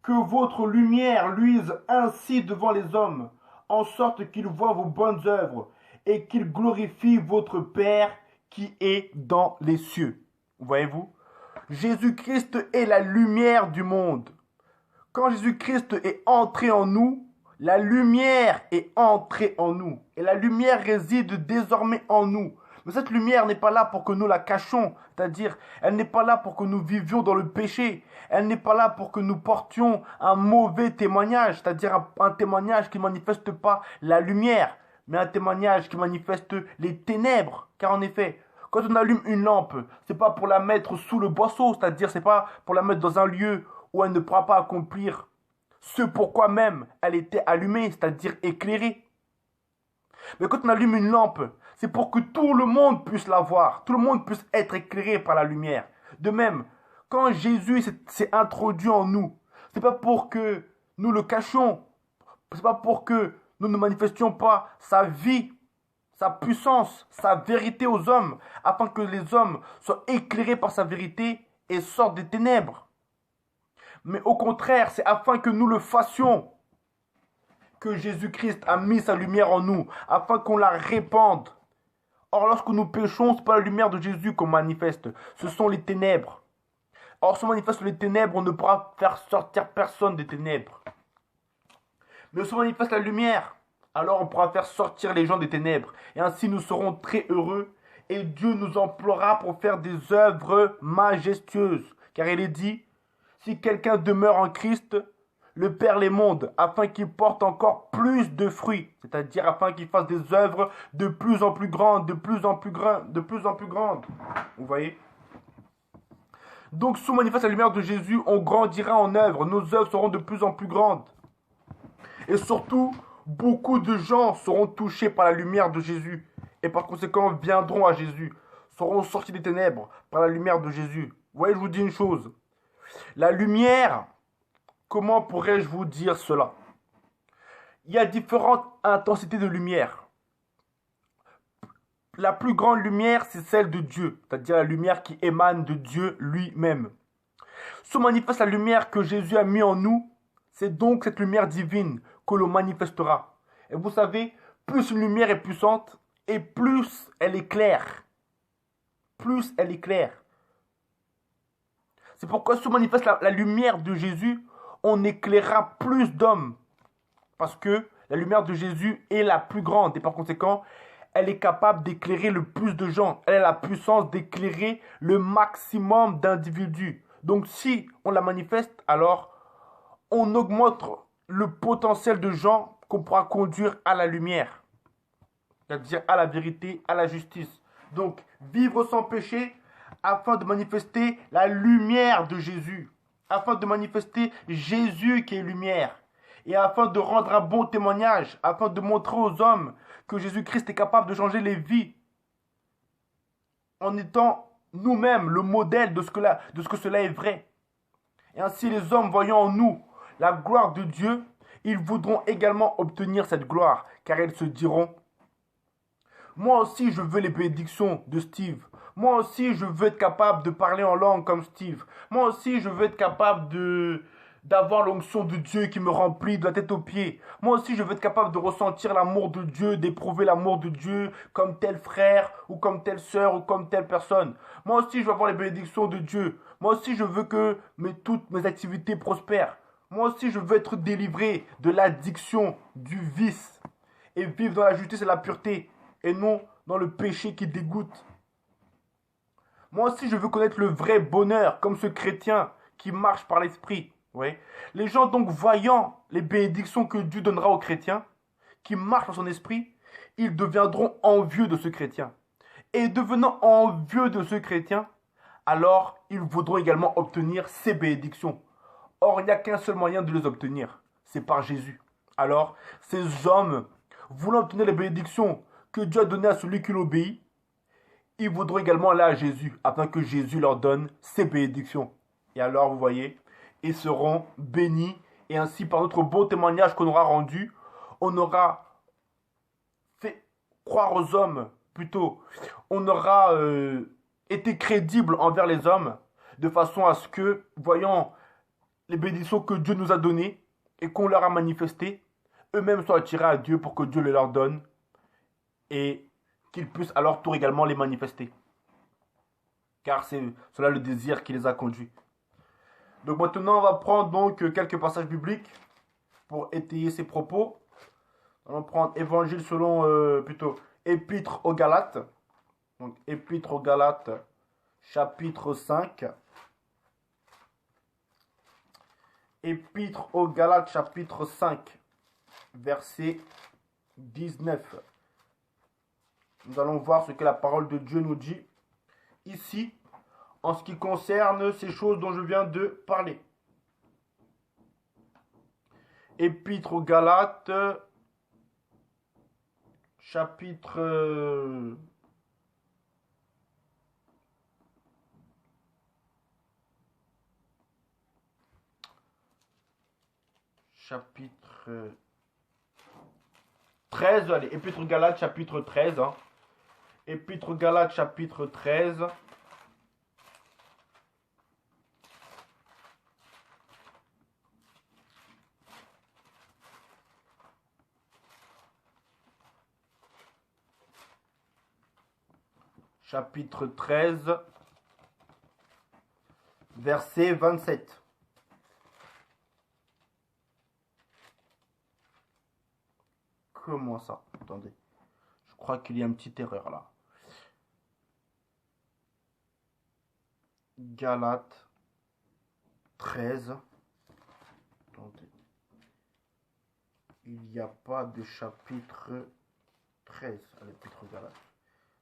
Que votre lumière luise ainsi devant les hommes, en sorte qu'ils voient vos bonnes œuvres et qu'ils glorifient votre Père qui est dans les cieux. Voyez-vous, Jésus-Christ est la lumière du monde. Quand Jésus-Christ est entré en nous, la lumière est entrée en nous. Et la lumière réside désormais en nous. Mais cette lumière n'est pas là pour que nous la cachions. C'est-à-dire, elle n'est pas là pour que nous vivions dans le péché. Elle n'est pas là pour que nous portions un mauvais témoignage. C'est-à-dire un témoignage qui ne manifeste pas la lumière, mais un témoignage qui manifeste les ténèbres. Car en effet, quand on allume une lampe, c'est pas pour la mettre sous le boisseau. C'est-à-dire, c'est pas pour la mettre dans un lieu où elle ne pourra pas accomplir ce pourquoi même elle était allumée, c'est-à-dire éclairée. Mais quand on allume une lampe, c'est pour que tout le monde puisse la voir, tout le monde puisse être éclairé par la lumière. De même, quand Jésus s'est introduit en nous, c'est pas pour que nous le cachions, c'est pas pour que nous ne manifestions pas sa vie, sa puissance, sa vérité aux hommes, afin que les hommes soient éclairés par sa vérité et sortent des ténèbres. Mais au contraire, c'est afin que nous le fassions que Jésus-Christ a mis sa lumière en nous, afin qu'on la répande. Or, lorsque nous péchons, ce n'est pas la lumière de Jésus qu'on manifeste, ce sont les ténèbres. Or, si on manifeste les ténèbres, on ne pourra faire sortir personne des ténèbres. Mais si on manifeste la lumière, alors on pourra faire sortir les gens des ténèbres. Et ainsi, nous serons très heureux et Dieu nous emploiera pour faire des œuvres majestueuses. Car il est dit, si quelqu'un demeure en Christ, le Père les monde, afin qu'il porte encore plus de fruits, c'est-à-dire afin qu'il fasse des œuvres de plus en plus grandes, de plus en plus grandes. Vous voyez? Donc, sous manifeste la lumière de Jésus, on grandira en œuvres, nos œuvres seront de plus en plus grandes. Et surtout, beaucoup de gens seront touchés par la lumière de Jésus, et par conséquent viendront à Jésus, seront sortis des ténèbres par la lumière de Jésus. Vous voyez, je vous dis une chose. La lumière, comment pourrais-je vous dire cela? Il y a différentes intensités de lumière. La plus grande lumière, c'est celle de Dieu, c'est-à-dire la lumière qui émane de Dieu lui-même. Se manifeste la lumière que Jésus a mis en nous, c'est donc cette lumière divine que l'on manifestera. Et vous savez, plus une lumière est puissante, et plus elle est claire. Plus elle est claire. C'est pourquoi se manifeste la lumière de Jésus, on éclairera plus d'hommes. Parce que la lumière de Jésus est la plus grande. Et par conséquent, elle est capable d'éclairer le plus de gens. Elle a la puissance d'éclairer le maximum d'individus. Donc si on la manifeste, alors on augmente le potentiel de gens qu'on pourra conduire à la lumière. C'est-à-dire à la vérité, à la justice. Donc, vivre sans péché afin de manifester la lumière de Jésus. Afin de manifester Jésus qui est lumière. Et afin de rendre un bon témoignage. Afin de montrer aux hommes que Jésus-Christ est capable de changer les vies. En étant nous-mêmes le modèle de ce que cela est vrai. Et ainsi les hommes voyant en nous la gloire de Dieu, ils voudront également obtenir cette gloire. Car ils se diront: moi aussi, je veux les bénédictions de Steve. Moi aussi, je veux être capable de parler en langue comme Steve. Moi aussi, je veux être capable d'avoir l'onction de Dieu qui me remplit de la tête aux pieds. Moi aussi, je veux être capable de ressentir l'amour de Dieu, d'éprouver l'amour de Dieu comme tel frère ou comme telle sœur ou comme telle personne. Moi aussi, je veux avoir les bénédictions de Dieu. Moi aussi, je veux que toutes mes activités prospèrent. Moi aussi, je veux être délivré de l'addiction, du vice et vivre dans la justice et la pureté. Et non dans le péché qui dégoûte. Moi aussi, je veux connaître le vrai bonheur, comme ce chrétien qui marche par l'esprit. Ouais. Les gens donc voyant les bénédictions que Dieu donnera aux chrétiens, qui marchent par son esprit, ils deviendront envieux de ce chrétien. Et devenant envieux de ce chrétien, alors ils voudront également obtenir ces bénédictions. Or, il n'y a qu'un seul moyen de les obtenir, c'est par Jésus. Alors, ces hommes, voulant obtenir les bénédictions que Dieu a donné à celui qui l'obéit, ils voudront également aller à Jésus, afin que Jésus leur donne ses bénédictions. Et alors, vous voyez, ils seront bénis, et ainsi, par notre beau témoignage qu'on aura rendu, on aura fait croire aux hommes, plutôt, on aura été crédible envers les hommes, de façon à ce que, voyant les bénédictions que Dieu nous a données, et qu'on leur a manifestées, eux-mêmes soient attirés à Dieu pour que Dieu les leur donne, et qu'ils puissent à leur tour également les manifester. Car c'est cela le désir qui les a conduits. Donc maintenant, on va prendre donc quelques passages bibliques pour étayer ces propos. On va prendre Évangile selon, Épître aux Galates. Donc Épître aux Galates, chapitre 5. Épître aux Galates, chapitre 5, verset 19. Nous allons voir ce que la parole de Dieu nous dit ici en ce qui concerne ces choses dont je viens de parler. Épître aux Galates, chapitre 13, allez, Épître aux Galates, chapitre 13, hein. Épître aux Galates, chapitre 13. Chapitre 13, verset 27. Comment ça? Attendez. Je crois qu'il y a une petite erreur là. Galates 13. Attendez. Il n'y a pas de chapitre 13 à l'Épître aux Galates.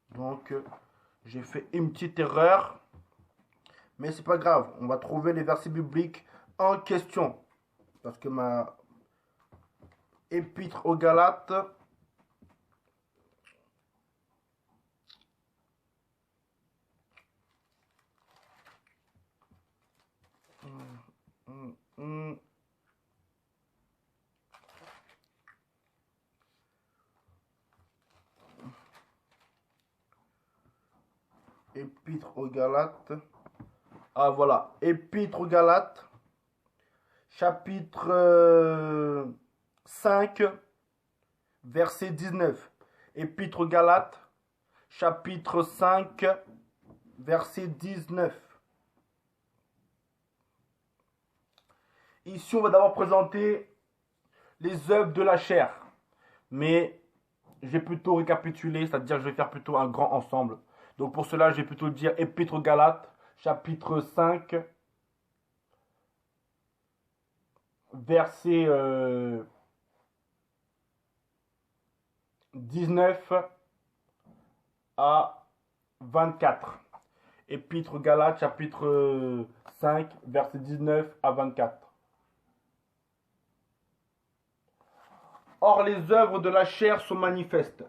Donc, j'ai fait une petite erreur. Mais c'est pas grave. On va trouver les versets bibliques en question. Parce que ma Épître aux Galates, Épître aux Galates. Ah voilà, Épître aux Galates, chapitre 5, verset 19. Épître aux Galates, chapitre 5, verset 19. Ici, on va d'abord présenter les œuvres de la chair. Mais je vais plutôt récapituler, c'est-à-dire je vais faire plutôt un grand ensemble. Donc pour cela, je vais plutôt dire Épître aux Galates, chapitre 5, verset 19 à 24. Épître aux Galates, chapitre 5, verset 19 à 24. Or les œuvres de la chair sont manifestes,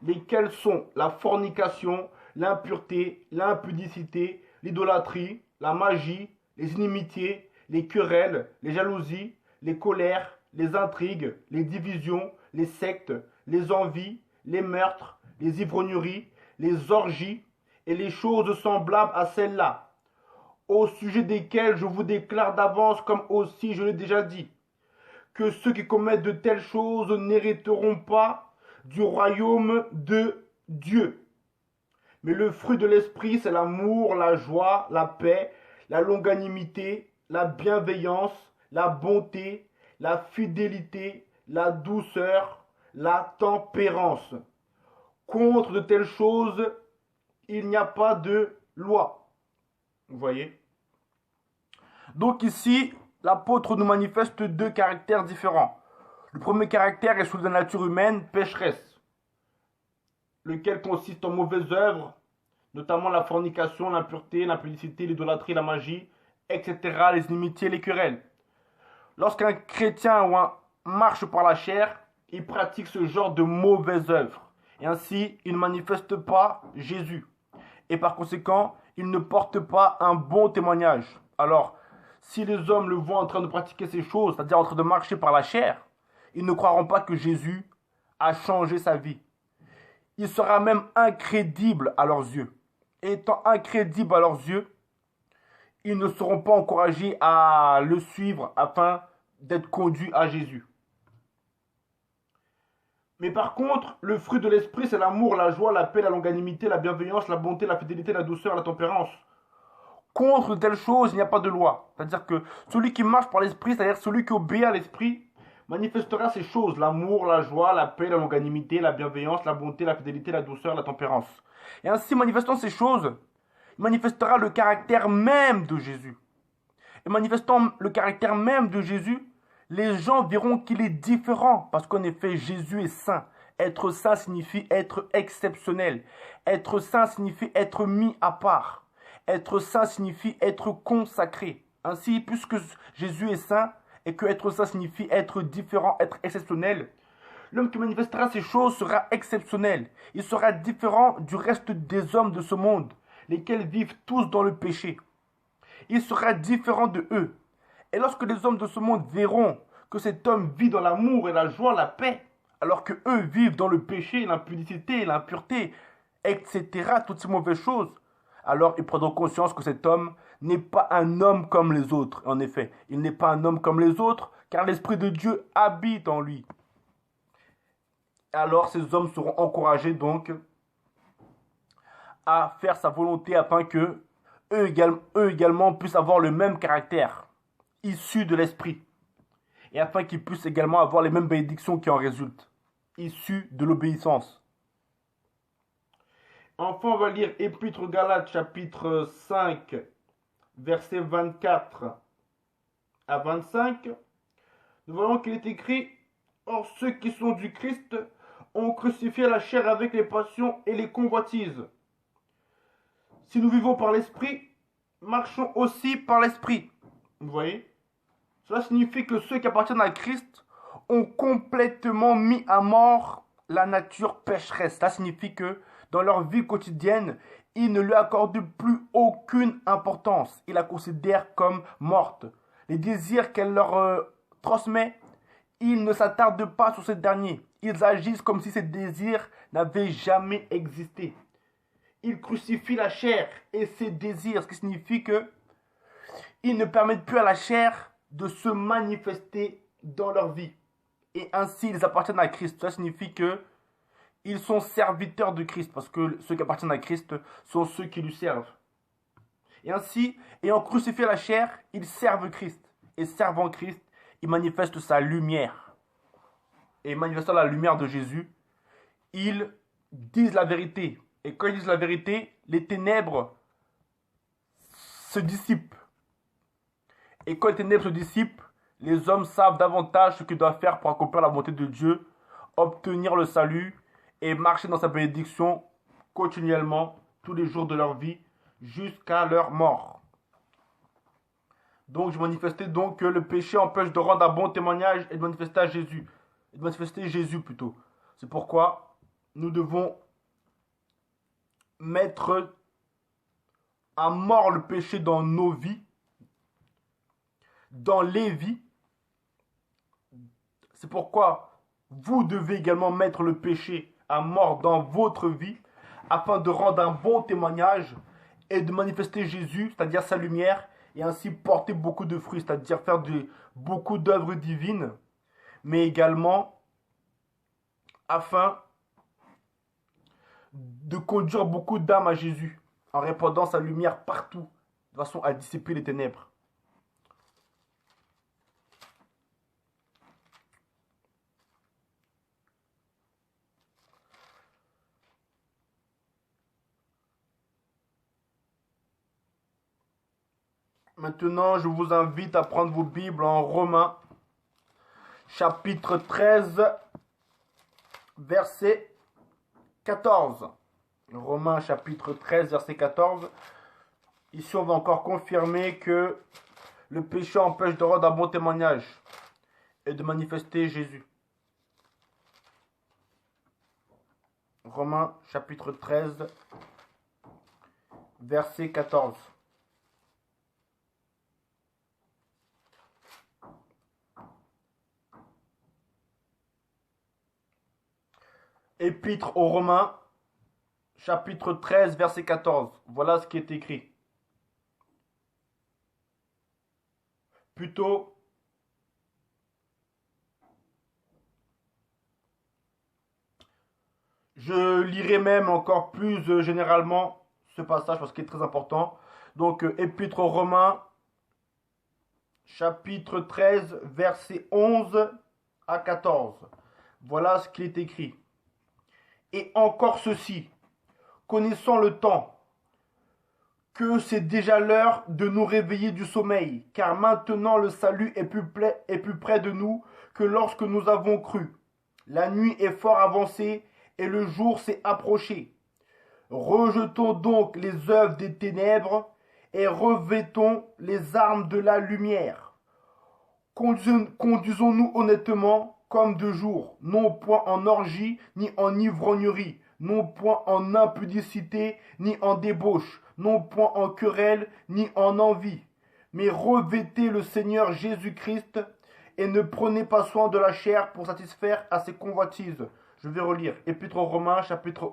lesquelles sont la fornication, l'impureté, l'impudicité, l'idolâtrie, la magie, les inimitiés, les querelles, les jalousies, les colères, les intrigues, les divisions, les sectes, les envies, les meurtres, les ivrogneries, les orgies et les choses semblables à celles-là, au sujet desquelles je vous déclare d'avance, comme aussi je l'ai déjà dit, que ceux qui commettent de telles choses n'hériteront pas du royaume de Dieu. Mais le fruit de l'esprit, c'est l'amour, la joie, la paix, la longanimité, la bienveillance, la bonté, la fidélité, la douceur, la tempérance. Contre de telles choses, il n'y a pas de loi. Vous voyez? Donc ici, l'apôtre nous manifeste deux caractères différents. Le premier caractère est celui de la nature humaine, pécheresse, lequel consiste en mauvaises œuvres, notamment la fornication, l'impureté, l'impudicité, l'idolâtrie, la magie, etc., les inimitiés, les querelles. Lorsqu'un chrétien marche par la chair, il pratique ce genre de mauvaises œuvres. Et ainsi, il ne manifeste pas Jésus. Et par conséquent, il ne porte pas un bon témoignage. Alors, si les hommes le voient en train de pratiquer ces choses, c'est-à-dire en train de marcher par la chair, ils ne croiront pas que Jésus a changé sa vie. Il sera même incrédible à leurs yeux. Et étant incrédible à leurs yeux, ils ne seront pas encouragés à le suivre afin d'être conduits à Jésus. Mais par contre, le fruit de l'esprit, c'est l'amour, la joie, la paix, la longanimité, la bienveillance, la bonté, la fidélité, la douceur, la tempérance. Contre de telles choses, il n'y a pas de loi. C'est-à-dire que celui qui marche par l'esprit, c'est-à-dire celui qui obéit à l'esprit, manifestera ces choses, l'amour, la joie, la paix, la longanimité, la bienveillance, la bonté, la fidélité, la douceur, la tempérance. Et ainsi, manifestant ces choses, il manifestera le caractère même de Jésus. Et manifestant le caractère même de Jésus, les gens verront qu'il est différent, parce qu'en effet, Jésus est saint. Être saint signifie être exceptionnel. Être saint signifie être mis à part. Être saint signifie être consacré. Ainsi, puisque Jésus est saint, et que être saint signifie être différent, être exceptionnel, l'homme qui manifestera ces choses sera exceptionnel. Il sera différent du reste des hommes de ce monde, lesquels vivent tous dans le péché. Il sera différent de eux. Et lorsque les hommes de ce monde verront que cet homme vit dans l'amour et la joie, la paix, alors que eux vivent dans le péché, l'impudicité, l'impureté, etc., toutes ces mauvaises choses, alors ils prendront conscience que cet homme n'est pas un homme comme les autres. En effet, il n'est pas un homme comme les autres, car l'Esprit de Dieu habite en lui. Alors ces hommes seront encouragés donc à faire sa volonté afin que eux également puissent avoir le même caractère issu de l'Esprit, et afin qu'ils puissent également avoir les mêmes bénédictions qui en résultent, issues de l'obéissance. Enfin, on va lire Épître aux Galates, chapitre 5, versets 24 à 25. Nous voyons qu'il est écrit: Or ceux qui sont du Christ ont crucifié la chair avec les passions et les convoitises. Si nous vivons par l'Esprit, marchons aussi par l'Esprit. Vous voyez? Cela signifie que ceux qui appartiennent à Christ ont complètement mis à mort la nature pécheresse. Cela signifie que dans leur vie quotidienne, ils ne lui accordent plus aucune importance. Ils la considèrent comme morte. Les désirs qu'elle leur transmet, ils ne s'attardent pas sur ces derniers. Ils agissent comme si ces désirs n'avaient jamais existé. Ils crucifient la chair et ses désirs, ce qui signifie que ils ne permettent plus à la chair de se manifester dans leur vie. Et ainsi, ils appartiennent à Christ. Ça signifie que ils sont serviteurs de Christ, parce que ceux qui appartiennent à Christ sont ceux qui lui servent. Et ainsi, ayant crucifié la chair, ils servent Christ. et servant Christ, ils manifestent sa lumière. Et manifestant la lumière de Jésus, ils disent la vérité. Et quand ils disent la vérité, les ténèbres se dissipent. Et quand les ténèbres se dissipent, les hommes savent davantage ce qu'ils doivent faire pour accomplir la volonté de Dieu, obtenir le salut et marcher dans sa bénédiction continuellement tous les jours de leur vie jusqu'à leur mort. Donc je manifestais donc que le péché empêche de rendre un bon témoignage et de manifester à Jésus. Et de manifester Jésus plutôt. C'est pourquoi nous devons mettre à mort le péché dans nos vies, dans les vies. C'est pourquoi vous devez également mettre le péché à mort dans votre vie afin de rendre un bon témoignage et de manifester Jésus, c'est-à-dire sa lumière, et ainsi porter beaucoup de fruits, c'est-à-dire faire beaucoup d'œuvres divines, mais également afin de conduire beaucoup d'âmes à Jésus en répandant sa lumière partout, de façon à dissiper les ténèbres. Maintenant, je vous invite à prendre vos Bibles en Romains, chapitre 13, verset 14. Romains, chapitre 13, verset 14. Ici, on va encore confirmer que le péché empêche de rendre un bon témoignage et de manifester Jésus. Romains, chapitre 13, verset 14. Épître aux Romains, chapitre 13, verset 14. Voilà ce qui est écrit. Plutôt, je lirai même encore plus généralement ce passage parce qu'il est très important. Donc, Épître aux Romains, chapitre 13, verset 11 à 14. Voilà ce qui est écrit. Et encore ceci, connaissant le temps, que c'est déjà l'heure de nous réveiller du sommeil, car maintenant le salut est plus près de nous que lorsque nous avons cru. La nuit est fort avancée et le jour s'est approché. Rejetons donc les œuvres des ténèbres et revêtons les armes de la lumière. Conduisons-nous honnêtement comme de jour, non point en orgie, ni en ivrognerie, non point en impudicité, ni en débauche, non point en querelle, ni en envie. Mais revêtez le Seigneur Jésus-Christ et ne prenez pas soin de la chair pour satisfaire à ses convoitises. Je vais relire. Épître aux Romains, chapitre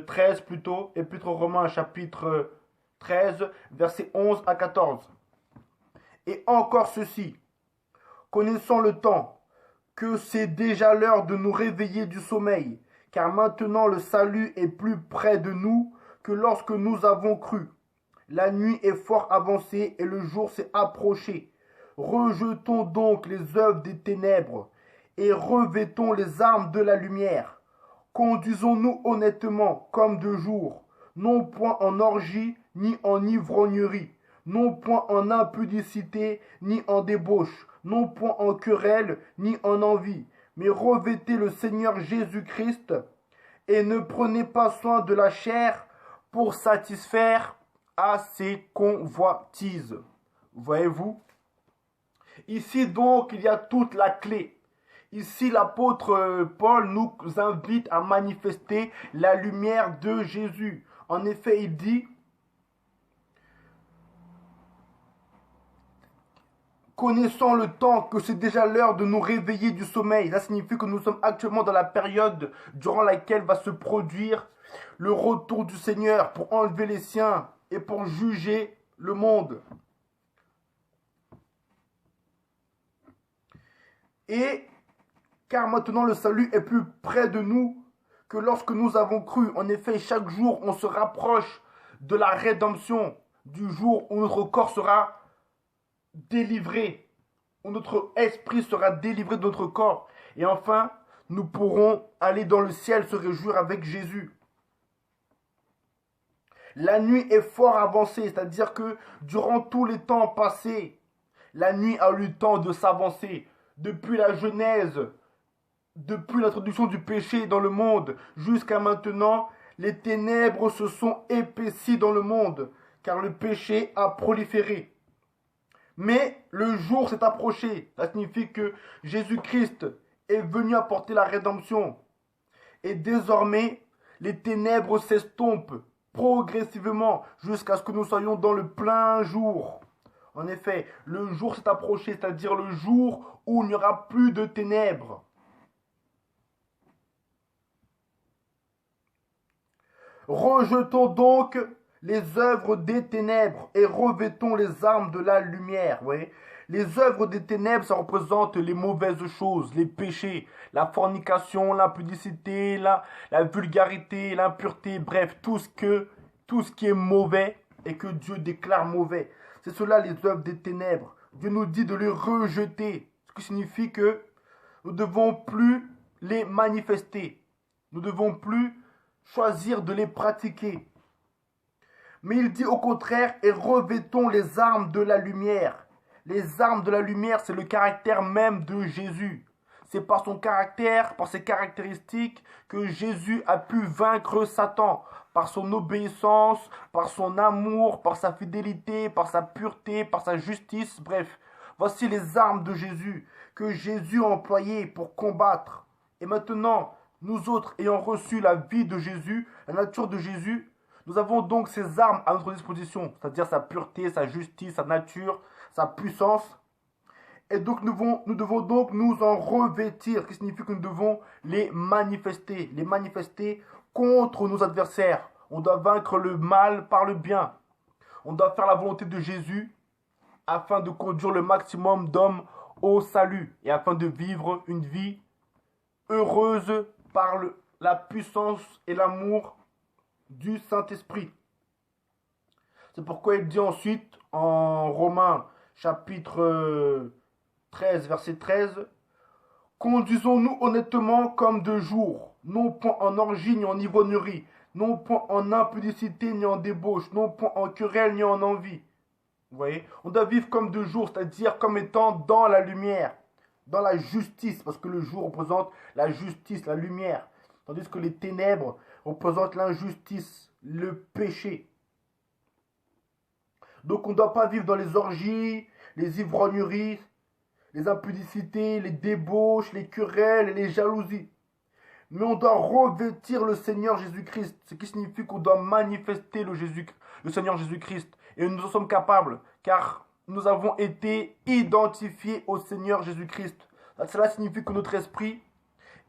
13 plutôt. Épître aux Romains, chapitre 13, versets 11 à 14. Et encore ceci, connaissons le temps, que c'est déjà l'heure de nous réveiller du sommeil, car maintenant le salut est plus près de nous que lorsque nous avons cru. La nuit est fort avancée et le jour s'est approché. Rejetons donc les œuvres des ténèbres et revêtons les armes de la lumière. Conduisons-nous honnêtement comme de jour, non point en orgie ni en ivrognerie, non point en impudicité ni en débauche, non point en querelle ni en envie, mais revêtez le Seigneur Jésus-Christ et ne prenez pas soin de la chair pour satisfaire à ses convoitises. Voyez-vous? Ici donc, il y a toute la clé. Ici, l'apôtre Paul nous invite à manifester la lumière de Jésus. En effet, il dit, connaissons le temps, que c'est déjà l'heure de nous réveiller du sommeil. Ça signifie que nous sommes actuellement dans la période durant laquelle va se produire le retour du Seigneur pour enlever les siens et pour juger le monde. Et car maintenant le salut est plus près de nous que lorsque nous avons cru. En effet, chaque jour, on se rapproche de la rédemption, du jour où notre corps sera délivré, où notre esprit sera délivré de notre corps. Et enfin, nous pourrons aller dans le ciel, se réjouir avec Jésus. La nuit est fort avancée, c'est-à-dire que durant tous les temps passés, la nuit a eu le temps de s'avancer. Depuis la Genèse, depuis l'introduction du péché dans le monde, jusqu'à maintenant, les ténèbres se sont épaissies dans le monde, car le péché a proliféré. Mais le jour s'est approché. Ça signifie que Jésus-Christ est venu apporter la rédemption. Et désormais, les ténèbres s'estompent progressivement jusqu'à ce que nous soyons dans le plein jour. En effet, le jour s'est approché, c'est-à-dire le jour où il n'y aura plus de ténèbres. Rejetons donc les œuvres des ténèbres et revêtons les armes de la lumière. Oui. Les œuvres des ténèbres, ça représente les mauvaises choses, les péchés, la fornication, l'impudicité, la vulgarité, l'impureté, bref, tout ce qui est mauvais et que Dieu déclare mauvais. C'est cela les œuvres des ténèbres. Dieu nous dit de les rejeter, ce qui signifie que nous ne devons plus les manifester. Nous ne devons plus choisir de les pratiquer. Mais il dit au contraire, et revêtons les armes de la lumière. Les armes de la lumière, c'est le caractère même de Jésus. C'est par son caractère, par ses caractéristiques, que Jésus a pu vaincre Satan. Par son obéissance, par son amour, par sa fidélité, par sa pureté, par sa justice, bref. Voici les armes de Jésus, que Jésus a employées pour combattre. Et maintenant, nous autres, ayant reçu la vie de Jésus, la nature de Jésus, nous avons donc ces armes à notre disposition, c'est-à-dire sa pureté, sa justice, sa nature, sa puissance. Et donc nous devons donc nous en revêtir, ce qui signifie que nous devons les manifester contre nos adversaires. On doit vaincre le mal par le bien. On doit faire la volonté de Jésus afin de conduire le maximum d'hommes au salut et afin de vivre une vie heureuse par la puissance et l'amour du Saint-Esprit. C'est pourquoi il dit ensuite en Romains chapitre 13 verset 13, conduisons-nous honnêtement comme de jour, non point en orgie ni en ivrognerie, non point en impudicité ni en débauche, non point en querelle ni en envie. Vous voyez, on doit vivre comme de jour, c'est-à-dire comme étant dans la lumière, dans la justice, parce que le jour représente la justice, la lumière, tandis que les ténèbres représentent l'injustice, le péché. Donc on ne doit pas vivre dans les orgies, les ivrogneries, les impudicités, les débauches, les querelles et les jalousies. Mais on doit revêtir le Seigneur Jésus-Christ, ce qui signifie qu'on doit manifester le Seigneur Jésus-Christ. Et nous en sommes capables, car nous avons été identifiés au Seigneur Jésus-Christ. Cela signifie que notre esprit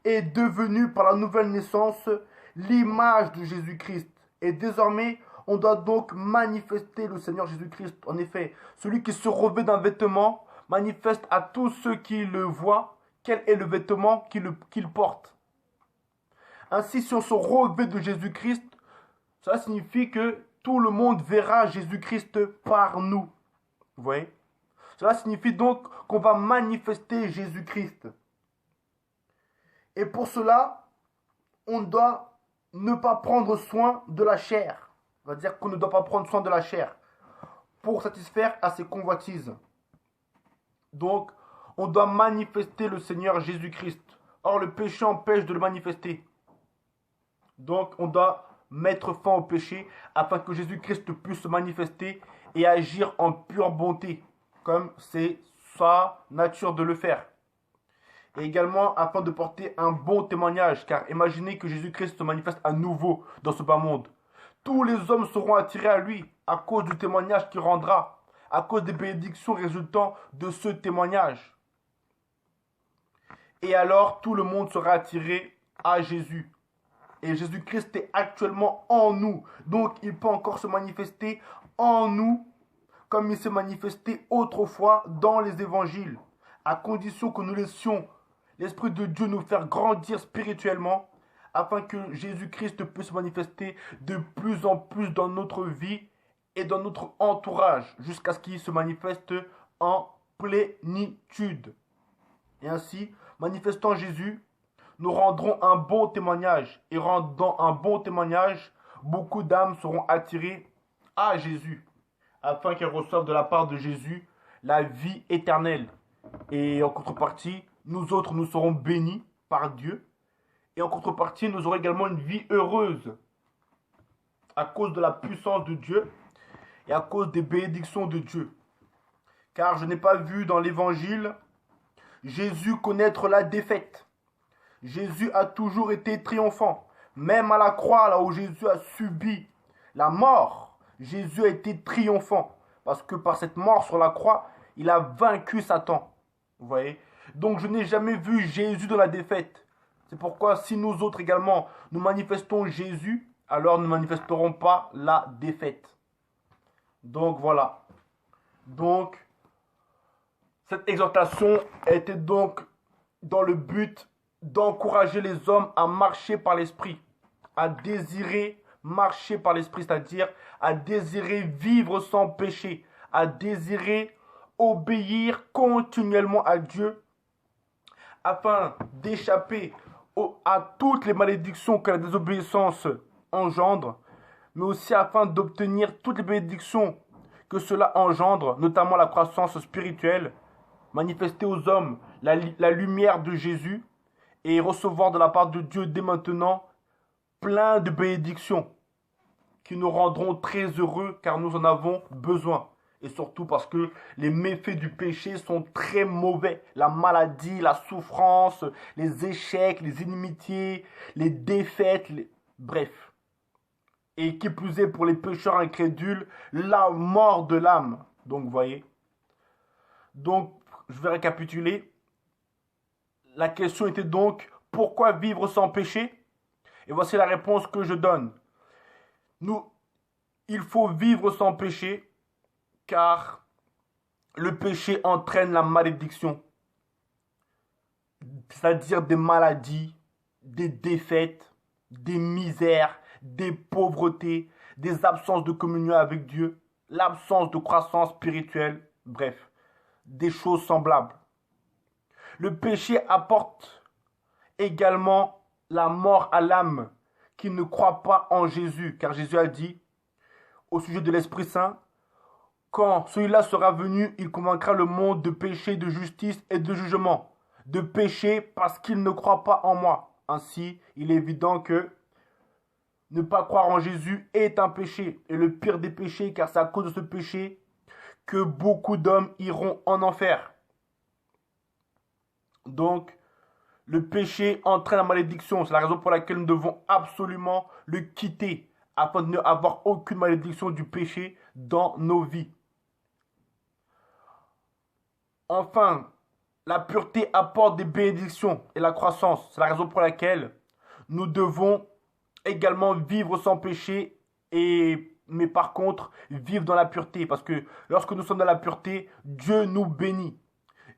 est devenu par la nouvelle naissance l'image de Jésus-Christ. Et désormais, on doit donc manifester le Seigneur Jésus-Christ. En effet, celui qui se revêt d'un vêtement manifeste à tous ceux qui le voient quel est le vêtement qu'il porte. Ainsi, si on se revêt de Jésus-Christ, cela signifie que tout le monde verra Jésus-Christ par nous. Vous voyez? Cela signifie donc qu'on va manifester Jésus-Christ. Et pour cela, on doit ne pas prendre soin de la chair. On va dire qu'on ne doit pas prendre soin de la chair pour satisfaire à ses convoitises. Donc, on doit manifester le Seigneur Jésus-Christ. Or, le péché empêche de le manifester. Donc, on doit mettre fin au péché afin que Jésus-Christ puisse se manifester et agir en pure bonté, comme c'est sa nature de le faire. Et également afin de porter un bon témoignage, car imaginez que Jésus-Christ se manifeste à nouveau dans ce bas monde. Tous les hommes seront attirés à lui à cause du témoignage qu'il rendra, à cause des bénédictions résultant de ce témoignage. Et alors tout le monde sera attiré à Jésus. Et Jésus-Christ est actuellement en nous. Donc il peut encore se manifester en nous comme il s'est manifesté autrefois dans les évangiles, à condition que nous laissions l'Esprit de Dieu nous faire grandir spirituellement, afin que Jésus-Christ puisse se manifester de plus en plus dans notre vie et dans notre entourage jusqu'à ce qu'il se manifeste en plénitude. Et ainsi, manifestant Jésus, nous rendrons un bon témoignage. Et rendant un bon témoignage, beaucoup d'âmes seront attirées à Jésus, afin qu'elles reçoivent de la part de Jésus la vie éternelle. Et en contrepartie, nous autres, nous serons bénis par Dieu. Et en contrepartie, nous aurons également une vie heureuse à cause de la puissance de Dieu et à cause des bénédictions de Dieu. Car je n'ai pas vu dans l'évangile Jésus connaître la défaite. Jésus a toujours été triomphant. Même à la croix, là où Jésus a subi la mort, Jésus a été triomphant. Parce que par cette mort sur la croix, il a vaincu Satan. Vous voyez? Donc je n'ai jamais vu Jésus dans la défaite. C'est pourquoi si nous autres également, nous manifestons Jésus, alors nous ne manifesterons pas la défaite. Donc voilà. Donc, cette exhortation était donc dans le but d'encourager les hommes à marcher par l'esprit, à désirer marcher par l'esprit, c'est-à-dire à désirer vivre sans péché, à désirer obéir continuellement à Dieu, afin d'échapper à toutes les malédictions que la désobéissance engendre, mais aussi afin d'obtenir toutes les bénédictions que cela engendre, notamment la croissance spirituelle, manifester aux hommes la lumière de Jésus et recevoir de la part de Dieu dès maintenant plein de bénédictions qui nous rendront très heureux car nous en avons besoin. Et surtout parce que les méfaits du péché sont très mauvais. La maladie, la souffrance, les échecs, les inimitiés, les défaites, bref. Et qui plus est pour les pécheurs incrédules, la mort de l'âme. Donc vous voyez. Donc je vais récapituler. La question était donc, pourquoi vivre sans péché? Et voici la réponse que je donne. Il faut vivre sans péché car le péché entraîne la malédiction. C'est-à-dire des maladies, des défaites, des misères, des pauvretés, des absences de communion avec Dieu, l'absence de croissance spirituelle, bref, des choses semblables. Le péché apporte également la mort à l'âme qui ne croit pas en Jésus, car Jésus a dit au sujet de l'Esprit Saint, quand celui-là sera venu, il convaincra le monde de péché, de justice et de jugement. De péché parce qu'il ne croit pas en moi. Ainsi, il est évident que ne pas croire en Jésus est un péché. Et le pire des péchés, car c'est à cause de ce péché que beaucoup d'hommes iront en enfer. Donc, le péché entraîne la malédiction. C'est la raison pour laquelle nous devons absolument le quitter afin de n'avoir aucune malédiction du péché dans nos vies. Enfin, la pureté apporte des bénédictions et la croissance. C'est la raison pour laquelle nous devons également vivre sans péché, mais par contre, vivre dans la pureté. Parce que lorsque nous sommes dans la pureté, Dieu nous bénit.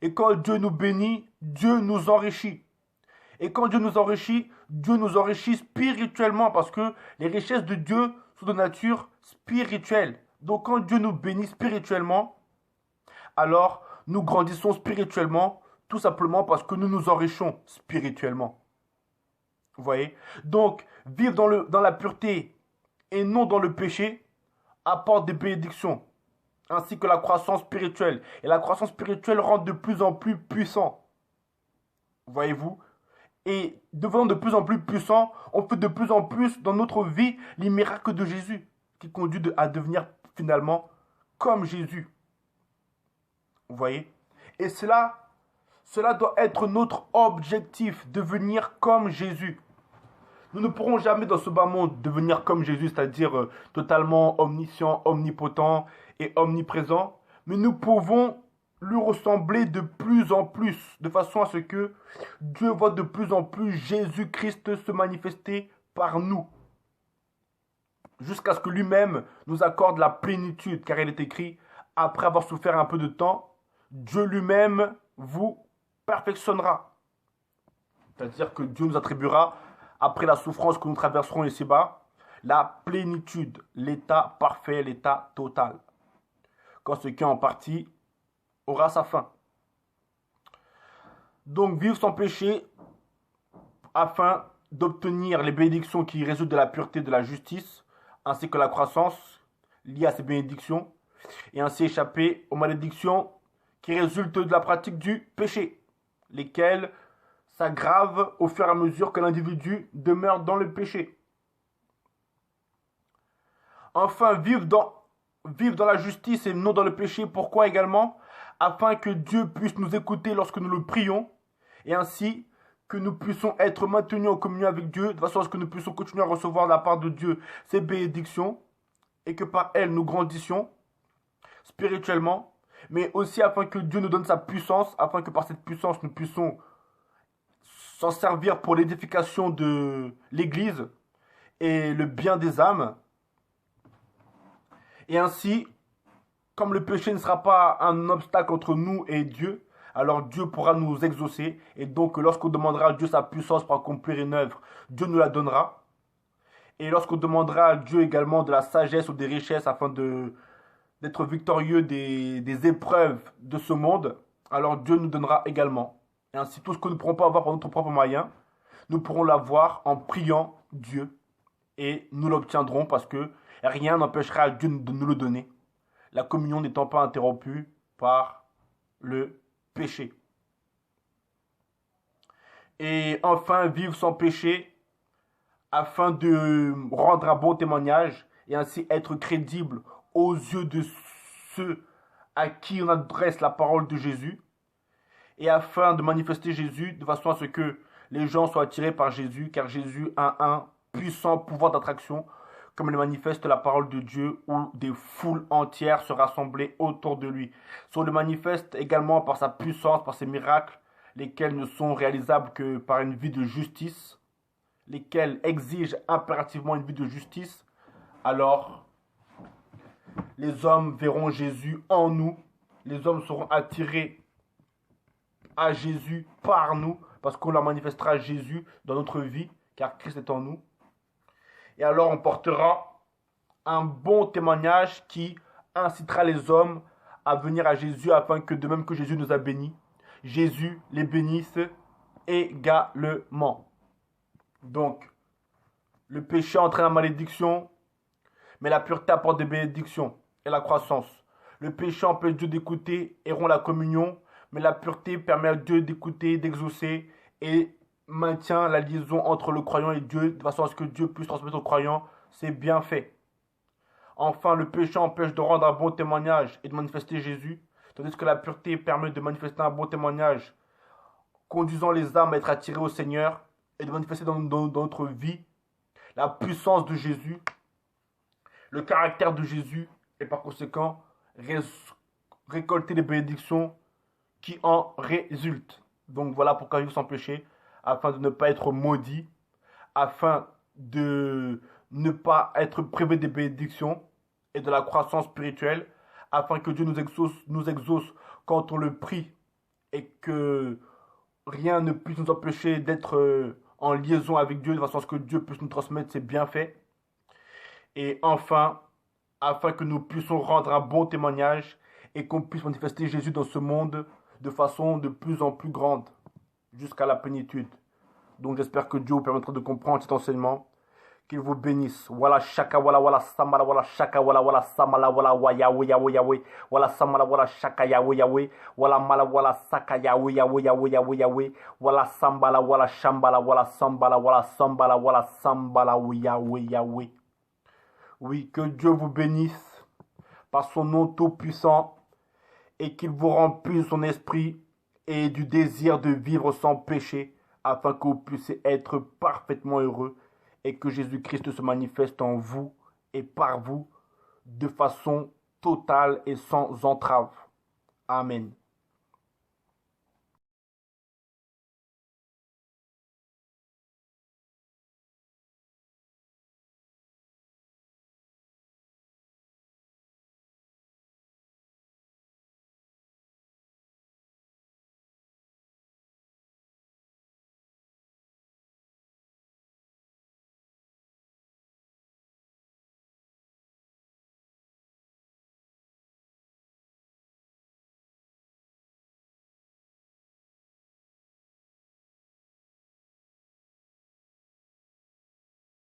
Et quand Dieu nous bénit, Dieu nous enrichit. Et quand Dieu nous enrichit spirituellement. Parce que les richesses de Dieu sont de nature spirituelle. Donc quand Dieu nous bénit spirituellement, alors nous grandissons spirituellement, tout simplement parce que nous nous enrichissons spirituellement. Vous voyez? Donc, vivre dans la pureté et non dans le péché apporte des bénédictions, ainsi que la croissance spirituelle. Et la croissance spirituelle rend de plus en plus puissant. Voyez-vous? Et devenant de plus en plus puissant, on fait de plus en plus dans notre vie les miracles de Jésus, qui conduit à devenir finalement comme Jésus. Vous voyez? Et cela doit être notre objectif, devenir comme Jésus. Nous ne pourrons jamais dans ce bas monde devenir comme Jésus, c'est-à-dire totalement omniscient, omnipotent et omniprésent. Mais nous pouvons lui ressembler de plus en plus, de façon à ce que Dieu voit de plus en plus Jésus-Christ se manifester par nous. Jusqu'à ce que lui-même nous accorde la plénitude, car il est écrit, après avoir souffert un peu de temps, Dieu lui-même vous perfectionnera. C'est-à-dire que Dieu nous attribuera, après la souffrance que nous traverserons ici-bas, la plénitude, l'état parfait, l'état total. Quand ce qui est en partie aura sa fin. Donc vivre sans péché afin d'obtenir les bénédictions qui résultent de la pureté, de la justice, ainsi que la croissance liée à ces bénédictions, et ainsi échapper aux malédictions qui résultent de la pratique du péché, lesquelles s'aggravent au fur et à mesure que l'individu demeure dans le péché. Enfin, vivre dans la justice et non dans le péché. Pourquoi également? Afin que Dieu puisse nous écouter lorsque nous le prions, et ainsi que nous puissions être maintenus en communion avec Dieu, de façon à ce que nous puissions continuer à recevoir de la part de Dieu ces bénédictions, et que par elles nous grandissions spirituellement, mais aussi afin que Dieu nous donne sa puissance, afin que par cette puissance nous puissions s'en servir pour l'édification de l'Église et le bien des âmes. Et ainsi, comme le péché ne sera pas un obstacle entre nous et Dieu, alors Dieu pourra nous exaucer. Et donc, lorsqu'on demandera à Dieu sa puissance pour accomplir une œuvre, Dieu nous la donnera. Et lorsqu'on demandera à Dieu également de la sagesse ou des richesses afin d'être victorieux des épreuves de ce monde, alors Dieu nous donnera également. Et ainsi, tout ce que nous ne pourrons pas avoir par notre propre moyen, nous pourrons l'avoir en priant Dieu. Et nous l'obtiendrons parce que rien n'empêchera Dieu de nous le donner. La communion n'étant pas interrompue par le péché. Et enfin, vivre sans péché afin de rendre un bon témoignage et ainsi être crédible aux yeux de ceux à qui on adresse la parole de Jésus et afin de manifester Jésus de façon à ce que les gens soient attirés par Jésus, car Jésus a un puissant pouvoir d'attraction, comme le manifeste la parole de Dieu, où des foules entières se rassemblaient autour de lui. On le manifeste également par sa puissance, par ses miracles, lesquels ne sont réalisables que par une vie de justice, lesquels exigent impérativement une vie de justice. Alors, les hommes verront Jésus en nous, les hommes seront attirés à Jésus par nous, parce qu'on leur manifestera Jésus dans notre vie, car Christ est en nous. Et alors on portera un bon témoignage qui incitera les hommes à venir à Jésus, afin que de même que Jésus nous a bénis, Jésus les bénisse également. Donc, le péché entraîne la malédiction, mais la pureté apporte des bénédictions et la croissance. Le péché empêche Dieu d'écouter et rompt la communion, mais la pureté permet à Dieu d'écouter, d'exaucer et maintient la liaison entre le croyant et Dieu, de façon à ce que Dieu puisse transmettre au croyant ses bienfaits. Enfin, le péché empêche de rendre un bon témoignage et de manifester Jésus, tandis que la pureté permet de manifester un bon témoignage, conduisant les âmes à être attirées au Seigneur et de manifester dans notre vie la puissance de Jésus, le caractère de Jésus, et par conséquent récolter les bénédictions qui en résultent. Donc voilà pourquoi vivre sans péché, afin de ne pas être maudit, afin de ne pas être privé des bénédictions et de la croissance spirituelle, afin que Dieu nous exauce quand on le prie et que rien ne puisse nous empêcher d'être en liaison avec Dieu, de façon à ce que Dieu puisse nous transmettre ses bienfaits. Et enfin, afin que nous puissions rendre un bon témoignage et qu'on puisse manifester Jésus dans ce monde de façon de plus en plus grande, jusqu'à la plénitude. Donc j'espère que Dieu vous permettra de comprendre cet enseignement. Qu'il vous bénisse. Wala shaka wala wala samala wala shaka wala samala wala yawe yawe yawe wala samala wala shaka yawe yawe wala mala wala saka yawe yawe yawe yawe yawe wala sambala wala shambala wala sambala wala sambala wala sambala yawe yawe. Oui, que Dieu vous bénisse par son nom tout puissant et qu'il vous remplisse de son esprit et du désir de vivre sans péché, afin que vous puissiez être parfaitement heureux et que Jésus-Christ se manifeste en vous et par vous de façon totale et sans entrave. Amen.